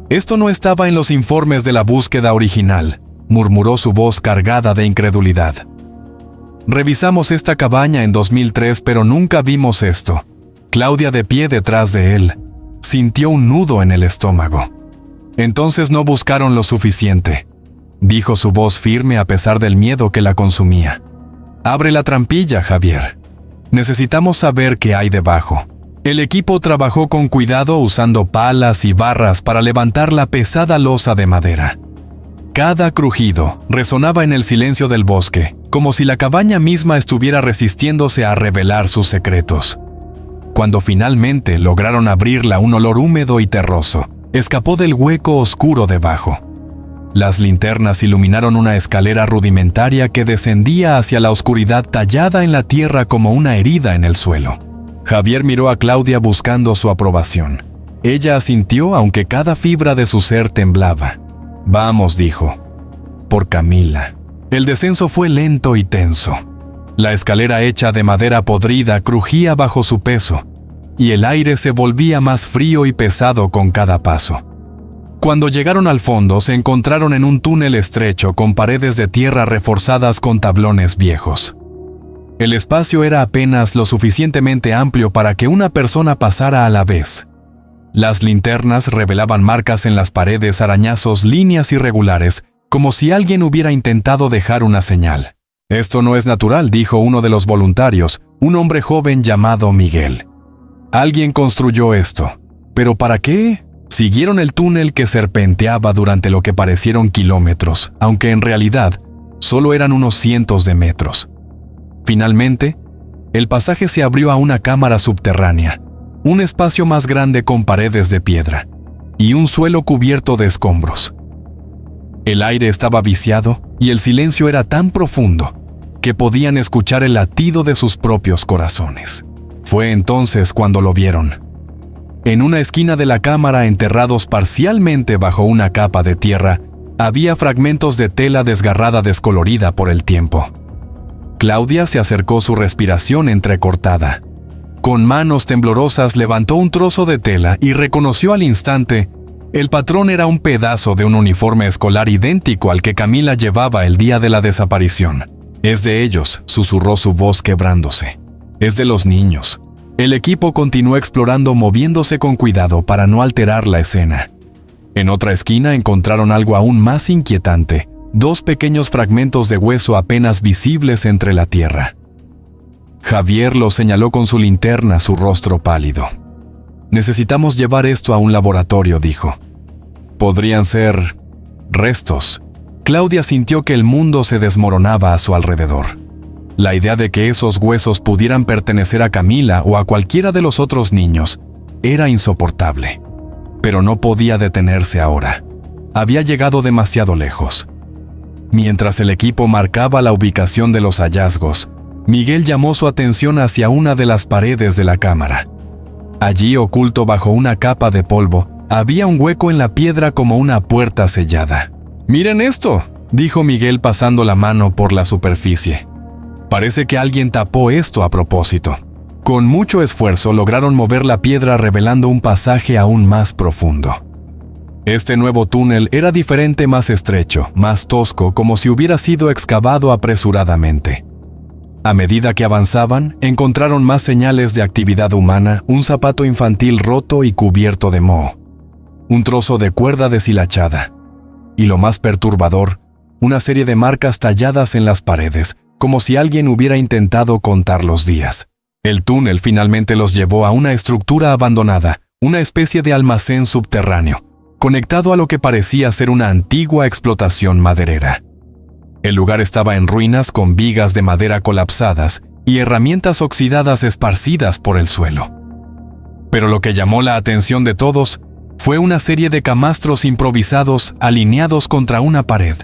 A: «Esto no estaba en los informes de la búsqueda original», murmuró su voz cargada de incredulidad. «Revisamos esta cabaña en 2003, pero nunca vimos esto». Claudia, de pie detrás de él, sintió un nudo en el estómago. «Entonces no buscaron lo suficiente», dijo su voz firme a pesar del miedo que la consumía. «Abre la trampilla, Javier. Necesitamos saber qué hay debajo». El equipo trabajó con cuidado usando palas y barras para levantar la pesada losa de madera. Cada crujido resonaba en el silencio del bosque, como si la cabaña misma estuviera resistiéndose a revelar sus secretos. Cuando finalmente lograron abrirla, un olor húmedo y terroso escapó del hueco oscuro debajo. Las linternas iluminaron una escalera rudimentaria que descendía hacia la oscuridad, tallada en la tierra como una herida en el suelo. Javier miró a Claudia buscando su aprobación. Ella asintió, aunque cada fibra de su ser temblaba. «Vamos», dijo. «Por Camila». El descenso fue lento y tenso. La escalera hecha de madera podrida crujía bajo su peso, y el aire se volvía más frío y pesado con cada paso. Cuando llegaron al fondo, se encontraron en un túnel estrecho con paredes de tierra reforzadas con tablones viejos. El espacio era apenas lo suficientemente amplio para que una persona pasara a la vez. Las linternas revelaban marcas en las paredes, arañazos, líneas irregulares, como si alguien hubiera intentado dejar una señal. «Esto no es natural», dijo uno de los voluntarios, un hombre joven llamado Miguel. «Alguien construyó esto. ¿Pero para qué?». Siguieron el túnel que serpenteaba durante lo que parecieron kilómetros, aunque en realidad solo eran unos cientos de metros. Finalmente, el pasaje se abrió a una cámara subterránea, un espacio más grande con paredes de piedra y un suelo cubierto de escombros. El aire estaba viciado y el silencio era tan profundo que podían escuchar el latido de sus propios corazones. Fue entonces cuando lo vieron. En una esquina de la cámara, enterrados parcialmente bajo una capa de tierra, había fragmentos de tela desgarrada, descolorida por el tiempo. Claudia se acercó, su respiración entrecortada. Con manos temblorosas levantó un trozo de tela y reconoció al instante El patrón era un pedazo de un uniforme escolar idéntico al que Camila llevaba el día de la desaparición. «Es de ellos», susurró su voz quebrándose. «Es de los niños». El equipo continuó explorando, moviéndose con cuidado para no alterar la escena. En otra esquina encontraron algo aún más inquietante: 2 pequeños fragmentos de hueso apenas visibles entre la tierra. Javier lo señaló con su linterna, su rostro pálido. «Necesitamos llevar esto a un laboratorio», dijo. «Podrían ser restos». Claudia sintió que el mundo se desmoronaba a su alrededor. La idea de que esos huesos pudieran pertenecer a Camila o a cualquiera de los otros niños era insoportable. Pero no podía detenerse ahora. Había llegado demasiado lejos. Mientras el equipo marcaba la ubicación de los hallazgos, Miguel llamó su atención hacia una de las paredes de la cámara. Allí, oculto bajo una capa de polvo, había un hueco en la piedra como una puerta sellada. «¡Miren esto!», dijo Miguel pasando la mano por la superficie. «Parece que alguien tapó esto a propósito». Con mucho esfuerzo lograron mover la piedra, revelando un pasaje aún más profundo. Este nuevo túnel era diferente, más estrecho, más tosco, como si hubiera sido excavado apresuradamente. A medida que avanzaban, encontraron más señales de actividad humana: un zapato infantil roto y cubierto de moho, un trozo de cuerda deshilachada, y lo más perturbador, una serie de marcas talladas en las paredes, como si alguien hubiera intentado contar los días. El túnel finalmente los llevó a una estructura abandonada, una especie de almacén subterráneo, conectado a lo que parecía ser una antigua explotación maderera. El lugar estaba en ruinas, con vigas de madera colapsadas y herramientas oxidadas esparcidas por el suelo. Pero lo que llamó la atención de todos fue una serie de camastros improvisados alineados contra una pared.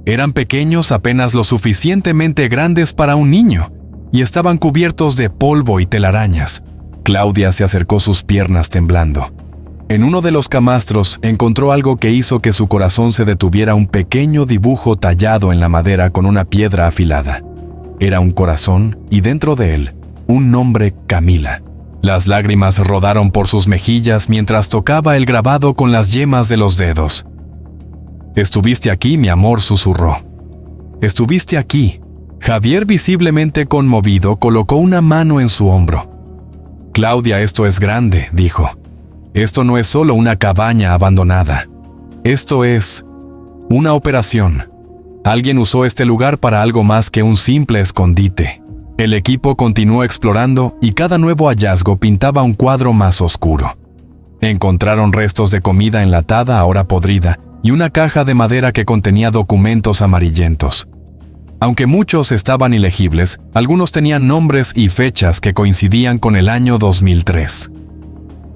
A: Eran pequeños, apenas lo suficientemente grandes para un niño, y estaban cubiertos de polvo y telarañas. Claudia se acercó, sus piernas temblando. En uno de los camastros encontró algo que hizo que su corazón se detuviera: un pequeño dibujo tallado en la madera con una piedra afilada. Era un corazón y dentro de él un nombre: Camila. Las lágrimas rodaron por sus mejillas mientras tocaba el grabado con las yemas de los dedos. «Estuviste aquí, mi amor», susurró. «Estuviste aquí». Javier, visiblemente conmovido, colocó una mano en su hombro. «Claudia, esto es grande», dijo. «Esto no es solo una cabaña abandonada. Esto es una operación. Alguien usó este lugar para algo más que un simple escondite». El equipo continuó explorando y cada nuevo hallazgo pintaba un cuadro más oscuro. Encontraron restos de comida enlatada, ahora podrida, y una caja de madera que contenía documentos amarillentos. Aunque muchos estaban ilegibles, algunos tenían nombres y fechas que coincidían con el año 2003.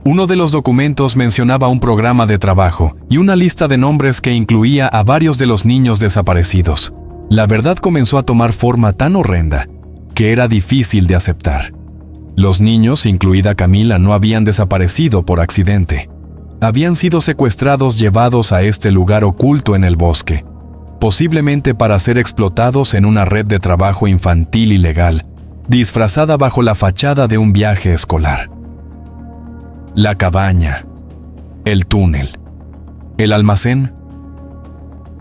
A: Uno de los documentos mencionaba un programa de trabajo y una lista de nombres que incluía a varios de los niños desaparecidos. La verdad comenzó a tomar forma tan horrenda que era difícil de aceptar. Los niños, incluida Camila, no habían desaparecido por accidente. Habían sido secuestrados, llevados a este lugar oculto en el bosque, posiblemente para ser explotados en una red de trabajo infantil ilegal, disfrazada bajo la fachada de un viaje escolar. La cabaña, el túnel, el almacén.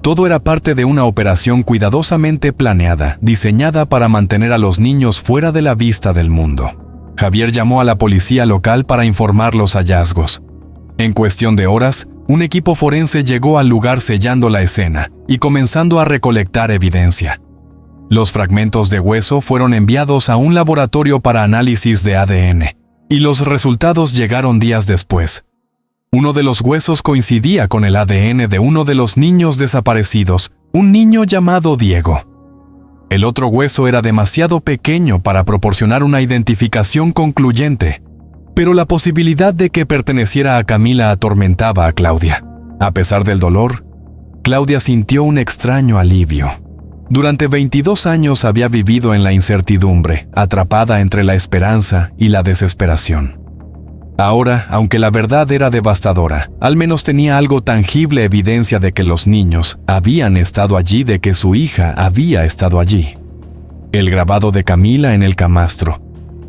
A: Todo era parte de una operación cuidadosamente planeada, diseñada para mantener a los niños fuera de la vista del mundo. Javier llamó a la policía local para informar los hallazgos. En cuestión de horas, un equipo forense llegó al lugar, sellando la escena y comenzando a recolectar evidencia. Los fragmentos de hueso fueron enviados a un laboratorio para análisis de ADN, y los resultados llegaron días después. Uno de los huesos coincidía con el ADN de uno de los niños desaparecidos, un niño llamado Diego. El otro hueso era demasiado pequeño para proporcionar una identificación concluyente, pero la posibilidad de que perteneciera a Camila atormentaba a Claudia. A pesar del dolor, Claudia sintió un extraño alivio. Durante 22 años había vivido en la incertidumbre, atrapada entre la esperanza y la desesperación. Ahora, aunque la verdad era devastadora, al menos tenía algo tangible, evidencia de que los niños habían estado allí, de que su hija había estado allí. El grabado de Camila en el camastro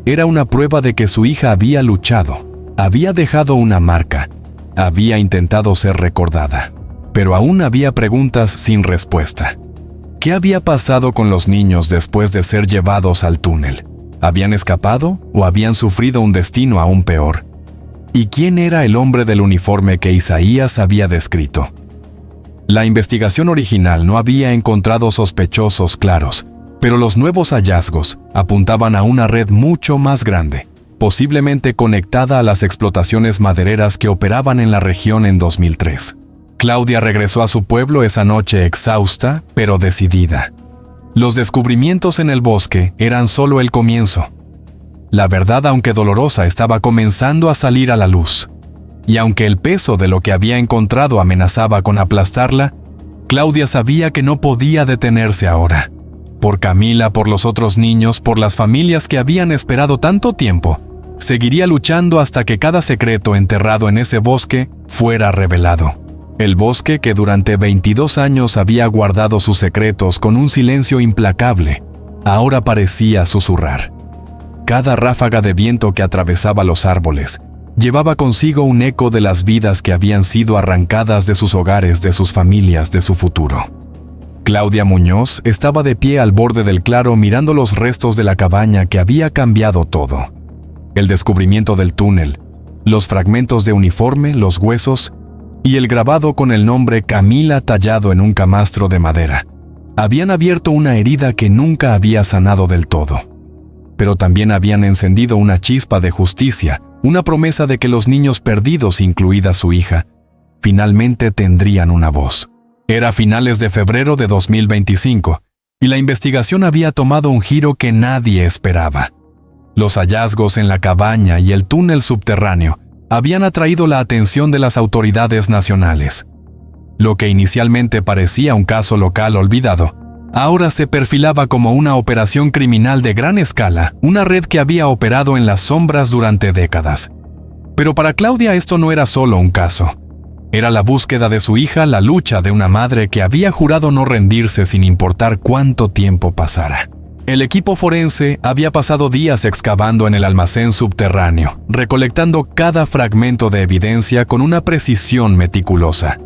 A: era una prueba de que su hija había luchado, había dejado una marca, había intentado ser recordada, pero aún había preguntas sin respuesta. ¿Qué había pasado con los niños después de ser llevados al túnel? ¿Habían escapado o habían sufrido un destino aún peor? ¿Y quién era el hombre del uniforme que Isaías había descrito? La investigación original no había encontrado sospechosos claros, pero los nuevos hallazgos apuntaban a una red mucho más grande, posiblemente conectada a las explotaciones madereras que operaban en la región en 2003. Claudia regresó a su pueblo esa noche exhausta, pero decidida. Los descubrimientos en el bosque eran solo el comienzo. La verdad, aunque dolorosa, estaba comenzando a salir a la luz. Y aunque el peso de lo que había encontrado amenazaba con aplastarla, Claudia sabía que no podía detenerse ahora. Por Camila, por los otros niños, por las familias que habían esperado tanto tiempo, seguiría luchando hasta que cada secreto enterrado en ese bosque fuera revelado. El bosque que durante 22 años había guardado sus secretos con un silencio implacable, ahora parecía susurrar. Cada ráfaga de viento que atravesaba los árboles llevaba consigo un eco de las vidas que habían sido arrancadas de sus hogares, de sus familias, de su futuro. Claudia Muñoz estaba de pie al borde del claro mirando los restos de la cabaña que había cambiado todo. El descubrimiento del túnel, los fragmentos de uniforme, los huesos y el grabado con el nombre Camila tallado en un camastro de madera habían abierto una herida que nunca había sanado del todo. Pero también habían encendido una chispa de justicia, una promesa de que los niños perdidos, incluida su hija, finalmente tendrían una voz. Era finales de febrero de 2025 y la investigación había tomado un giro que nadie esperaba. Los hallazgos en la cabaña y el túnel subterráneo habían atraído la atención de las autoridades nacionales. Lo que inicialmente parecía un caso local olvidado, ahora se perfilaba como una operación criminal de gran escala, una red que había operado en las sombras durante décadas. Pero para Claudia esto no era solo un caso. Era la búsqueda de su hija, la lucha de una madre que había jurado no rendirse sin importar cuánto tiempo pasara. El equipo forense había pasado días excavando en el almacén subterráneo, recolectando cada fragmento de evidencia con una precisión meticulosa.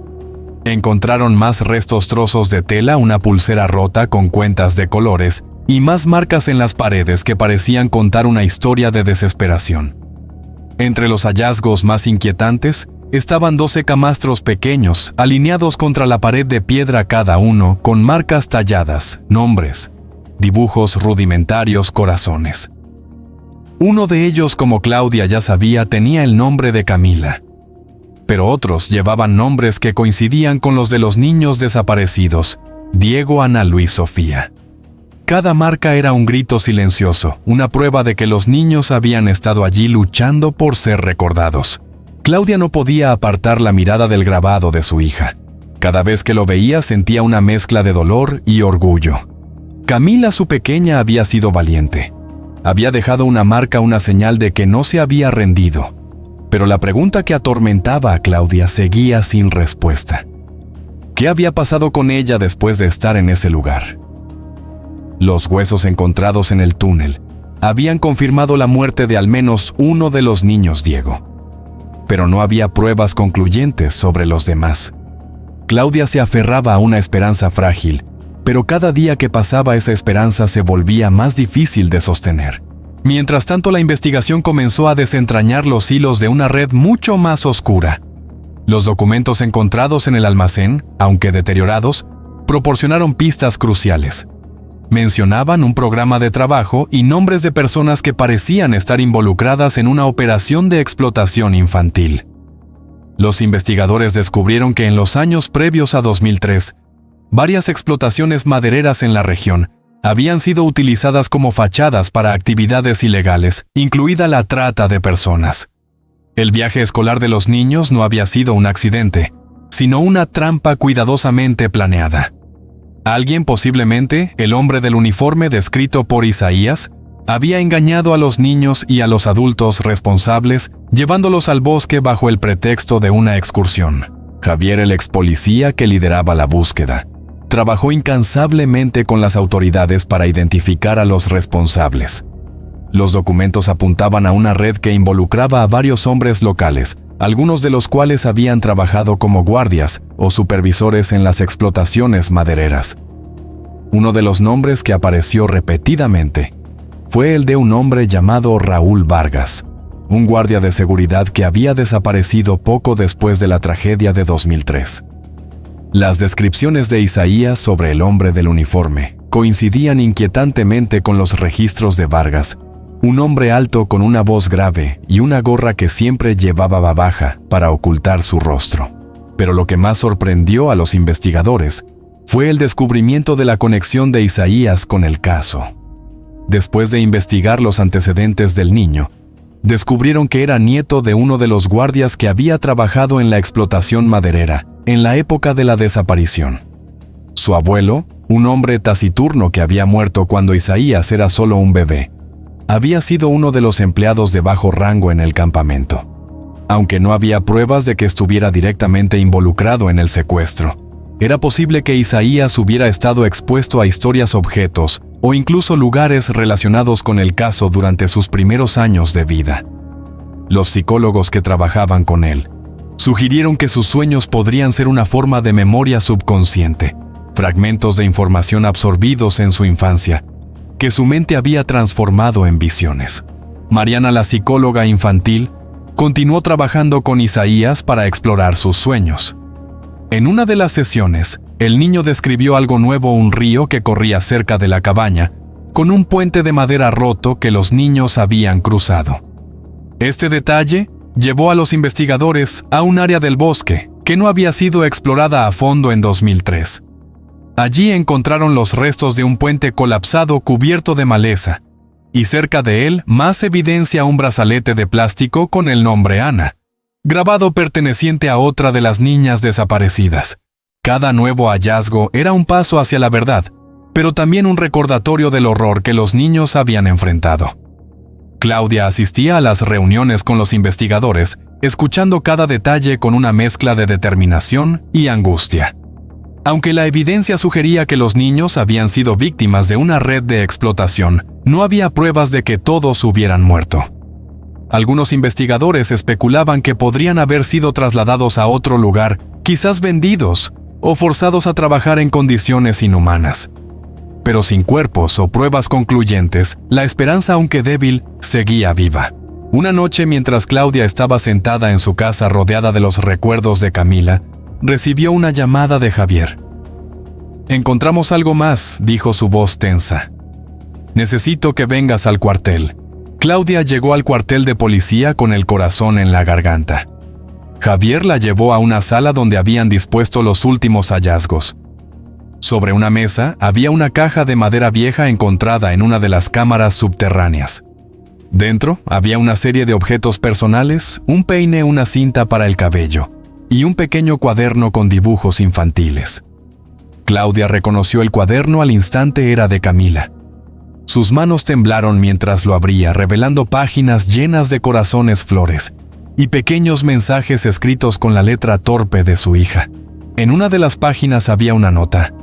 A: Encontraron más restos, trozos de tela, una pulsera rota con cuentas de colores y más marcas en las paredes que parecían contar una historia de desesperación. Entre los hallazgos más inquietantes estaban 12 camastros pequeños, alineados contra la pared de piedra cada uno, con marcas talladas, nombres, dibujos rudimentarios, corazones. Uno de ellos, como Claudia ya sabía, tenía el nombre de Camila. Pero otros llevaban nombres que coincidían con los de los niños desaparecidos, Diego, Ana, Luis, Sofía. Cada marca era un grito silencioso, una prueba de que los niños habían estado allí luchando por ser recordados. Claudia no podía apartar la mirada del grabado de su hija. Cada vez que lo veía sentía una mezcla de dolor y orgullo. Camila, su pequeña, había sido valiente. Había dejado una marca, una señal de que no se había rendido. Pero la pregunta que atormentaba a Claudia seguía sin respuesta. ¿Qué había pasado con ella después de estar en ese lugar? Los huesos encontrados en el túnel habían confirmado la muerte de al menos uno de los niños Diego. Pero no había pruebas concluyentes sobre los demás. Claudia se aferraba a una esperanza frágil, pero cada día que pasaba esa esperanza se volvía más difícil de sostener. Mientras tanto, la investigación comenzó a desentrañar los hilos de una red mucho más oscura. Los documentos encontrados en el almacén, aunque deteriorados, proporcionaron pistas cruciales. Mencionaban un programa de trabajo y nombres de personas que parecían estar involucradas en una operación de explotación infantil. Los investigadores descubrieron que en los años previos a 2003, varias explotaciones madereras en la región habían sido utilizadas como fachadas para actividades ilegales, incluida la trata de personas. El viaje escolar de los niños no había sido un accidente, sino una trampa cuidadosamente planeada. Alguien, posiblemente el hombre del uniforme descrito por Isaías, había engañado a los niños y a los adultos responsables, llevándolos al bosque bajo el pretexto de una excursión. Javier, el ex policía que lideraba la búsqueda, trabajó incansablemente con las autoridades para identificar a los responsables. Los documentos apuntaban a una red que involucraba a varios hombres locales, algunos de los cuales habían trabajado como guardias o supervisores en las explotaciones madereras. Uno de los nombres que apareció repetidamente fue el de un hombre llamado Raúl Vargas, un guardia de seguridad que había desaparecido poco después de la tragedia de 2003. Las descripciones de Isaías sobre el hombre del uniforme coincidían inquietantemente con los registros de Vargas, un hombre alto con una voz grave y una gorra que siempre llevaba baja para ocultar su rostro. Pero lo que más sorprendió a los investigadores fue el descubrimiento de la conexión de Isaías con el caso. Después de investigar los antecedentes del niño, descubrieron que era nieto de uno de los guardias que había trabajado en la explotación maderera en la época de la desaparición. Su abuelo, un hombre taciturno que había muerto cuando Isaías era solo un bebé, había sido uno de los empleados de bajo rango en el campamento. Aunque no había pruebas de que estuviera directamente involucrado en el secuestro, era posible que Isaías hubiera estado expuesto a historias, objetos o incluso lugares relacionados con el caso durante sus primeros años de vida. Los psicólogos que trabajaban con él sugirieron que sus sueños podrían ser una forma de memoria subconsciente, fragmentos de información absorbidos en su infancia, que su mente había transformado en visiones. Mariana, la psicóloga infantil, continuó trabajando con Isaías para explorar sus sueños. En una de las sesiones, el niño describió algo nuevo: un río que corría cerca de la cabaña, con un puente de madera roto que los niños habían cruzado. Este detalle llevó a los investigadores a un área del bosque que no había sido explorada a fondo en 2003. Allí encontraron los restos de un puente colapsado cubierto de maleza, y cerca de él más evidencia: un brazalete de plástico con el nombre Ana, grabado perteneciente a otra de las niñas desaparecidas. Cada nuevo hallazgo era un paso hacia la verdad, pero también un recordatorio del horror que los niños habían enfrentado. Claudia asistía a las reuniones con los investigadores, escuchando cada detalle con una mezcla de determinación y angustia. Aunque la evidencia sugería que los niños habían sido víctimas de una red de explotación, no había pruebas de que todos hubieran muerto. Algunos investigadores especulaban que podrían haber sido trasladados a otro lugar, quizás vendidos o forzados a trabajar en condiciones inhumanas. Pero sin cuerpos o pruebas concluyentes, la esperanza, aunque débil, seguía viva. Una noche, mientras Claudia estaba sentada en su casa rodeada de los recuerdos de Camila, recibió una llamada de Javier. «Encontramos algo más», dijo su voz tensa. «Necesito que vengas al cuartel». Claudia llegó al cuartel de policía con el corazón en la garganta. Javier la llevó a una sala donde habían dispuesto los últimos hallazgos. Sobre una mesa había una caja de madera vieja encontrada en una de las cámaras subterráneas. Dentro había una serie de objetos personales, un peine, una cinta para el cabello y un pequeño cuaderno con dibujos infantiles. Claudia reconoció el cuaderno al instante. Era de Camila. Sus manos temblaron mientras lo abría, revelando páginas llenas de corazones, flores y pequeños mensajes escritos con la letra torpe de su hija. En una de las páginas había una nota: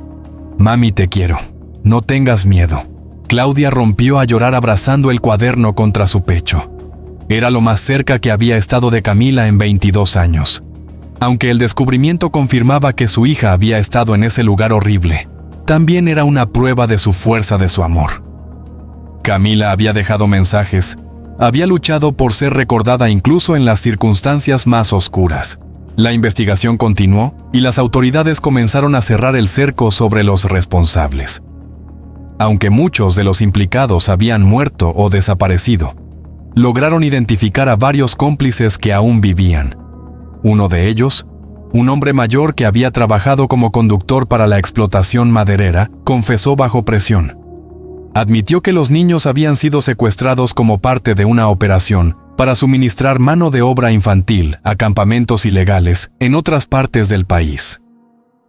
A: «Mami, te quiero. No tengas miedo». Claudia rompió a llorar abrazando el cuaderno contra su pecho. Era lo más cerca que había estado de Camila en 22 años. Aunque el descubrimiento confirmaba que su hija había estado en ese lugar horrible, también era una prueba de su fuerza, de su amor. Camila había dejado mensajes, había luchado por ser recordada incluso en las circunstancias más oscuras. La investigación continuó y las autoridades comenzaron a cerrar el cerco sobre los responsables. Aunque muchos de los implicados habían muerto o desaparecido, lograron identificar a varios cómplices que aún vivían. Uno de ellos, un hombre mayor que había trabajado como conductor para la explotación maderera, confesó bajo presión. Admitió que los niños habían sido secuestrados como parte de una operación para suministrar mano de obra infantil a campamentos ilegales en otras partes del país.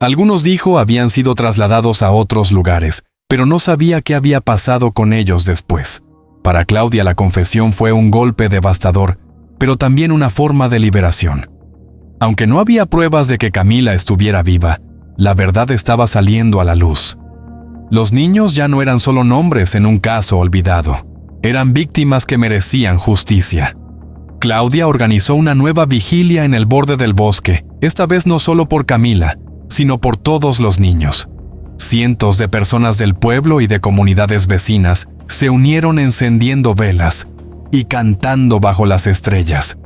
A: Algunos, dijo, habían sido trasladados a otros lugares, pero no sabía qué había pasado con ellos después. Para Claudia, la confesión fue un golpe devastador, pero también una forma de liberación. Aunque no había pruebas de que Camila estuviera viva, la verdad estaba saliendo a la luz. Los niños ya no eran solo nombres en un caso olvidado. Eran víctimas que merecían justicia. Claudia organizó una nueva vigilia en el borde del bosque, esta vez no solo por Camila, sino por todos los niños. Cientos de personas del pueblo y de comunidades vecinas se unieron encendiendo velas y cantando bajo las estrellas.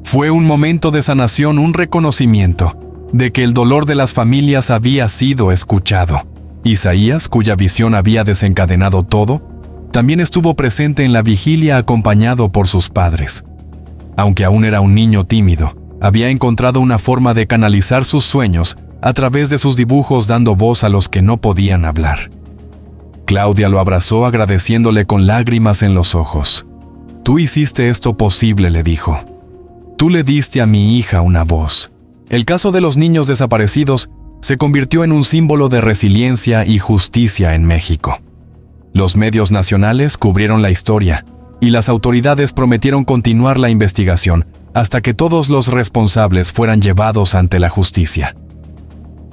A: Fue un momento de sanación, un reconocimiento de que el dolor de las familias había sido escuchado. Isaías, cuya visión había desencadenado todo, también estuvo presente en la vigilia acompañado por sus padres. Aunque aún era un niño tímido, había encontrado una forma de canalizar sus sueños a través de sus dibujos, dando voz a los que no podían hablar. Claudia lo abrazó agradeciéndole con lágrimas en los ojos. «Tú hiciste esto posible», le dijo. «Tú le diste a mi hija una voz». El caso de los niños desaparecidos se convirtió en un símbolo de resiliencia y justicia en México. Los medios nacionales cubrieron la historia y las autoridades prometieron continuar la investigación hasta que todos los responsables fueran llevados ante la justicia.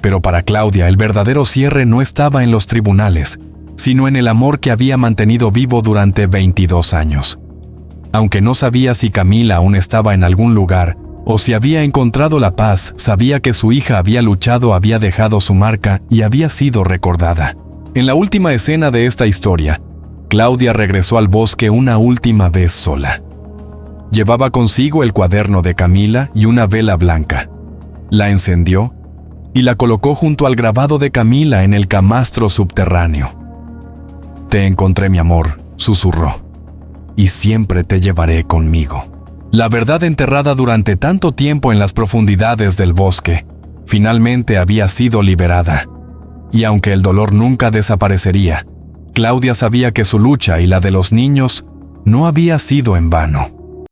A: Pero para Claudia el verdadero cierre no estaba en los tribunales, sino en el amor que había mantenido vivo durante 22 años. Aunque no sabía si Camila aún estaba en algún lugar o si había encontrado la paz, sabía que su hija había luchado, había dejado su marca y había sido recordada. En la última escena de esta historia, Claudia regresó al bosque una última vez sola. Llevaba consigo el cuaderno de Camila y una vela blanca. La encendió y la colocó junto al grabado de Camila en el camastro subterráneo. «Te encontré, mi amor», susurró, «y siempre te llevaré conmigo». La verdad enterrada durante tanto tiempo en las profundidades del bosque, finalmente había sido liberada. Y aunque el dolor nunca desaparecería, Claudia sabía que su lucha y la de los niños no había sido en vano.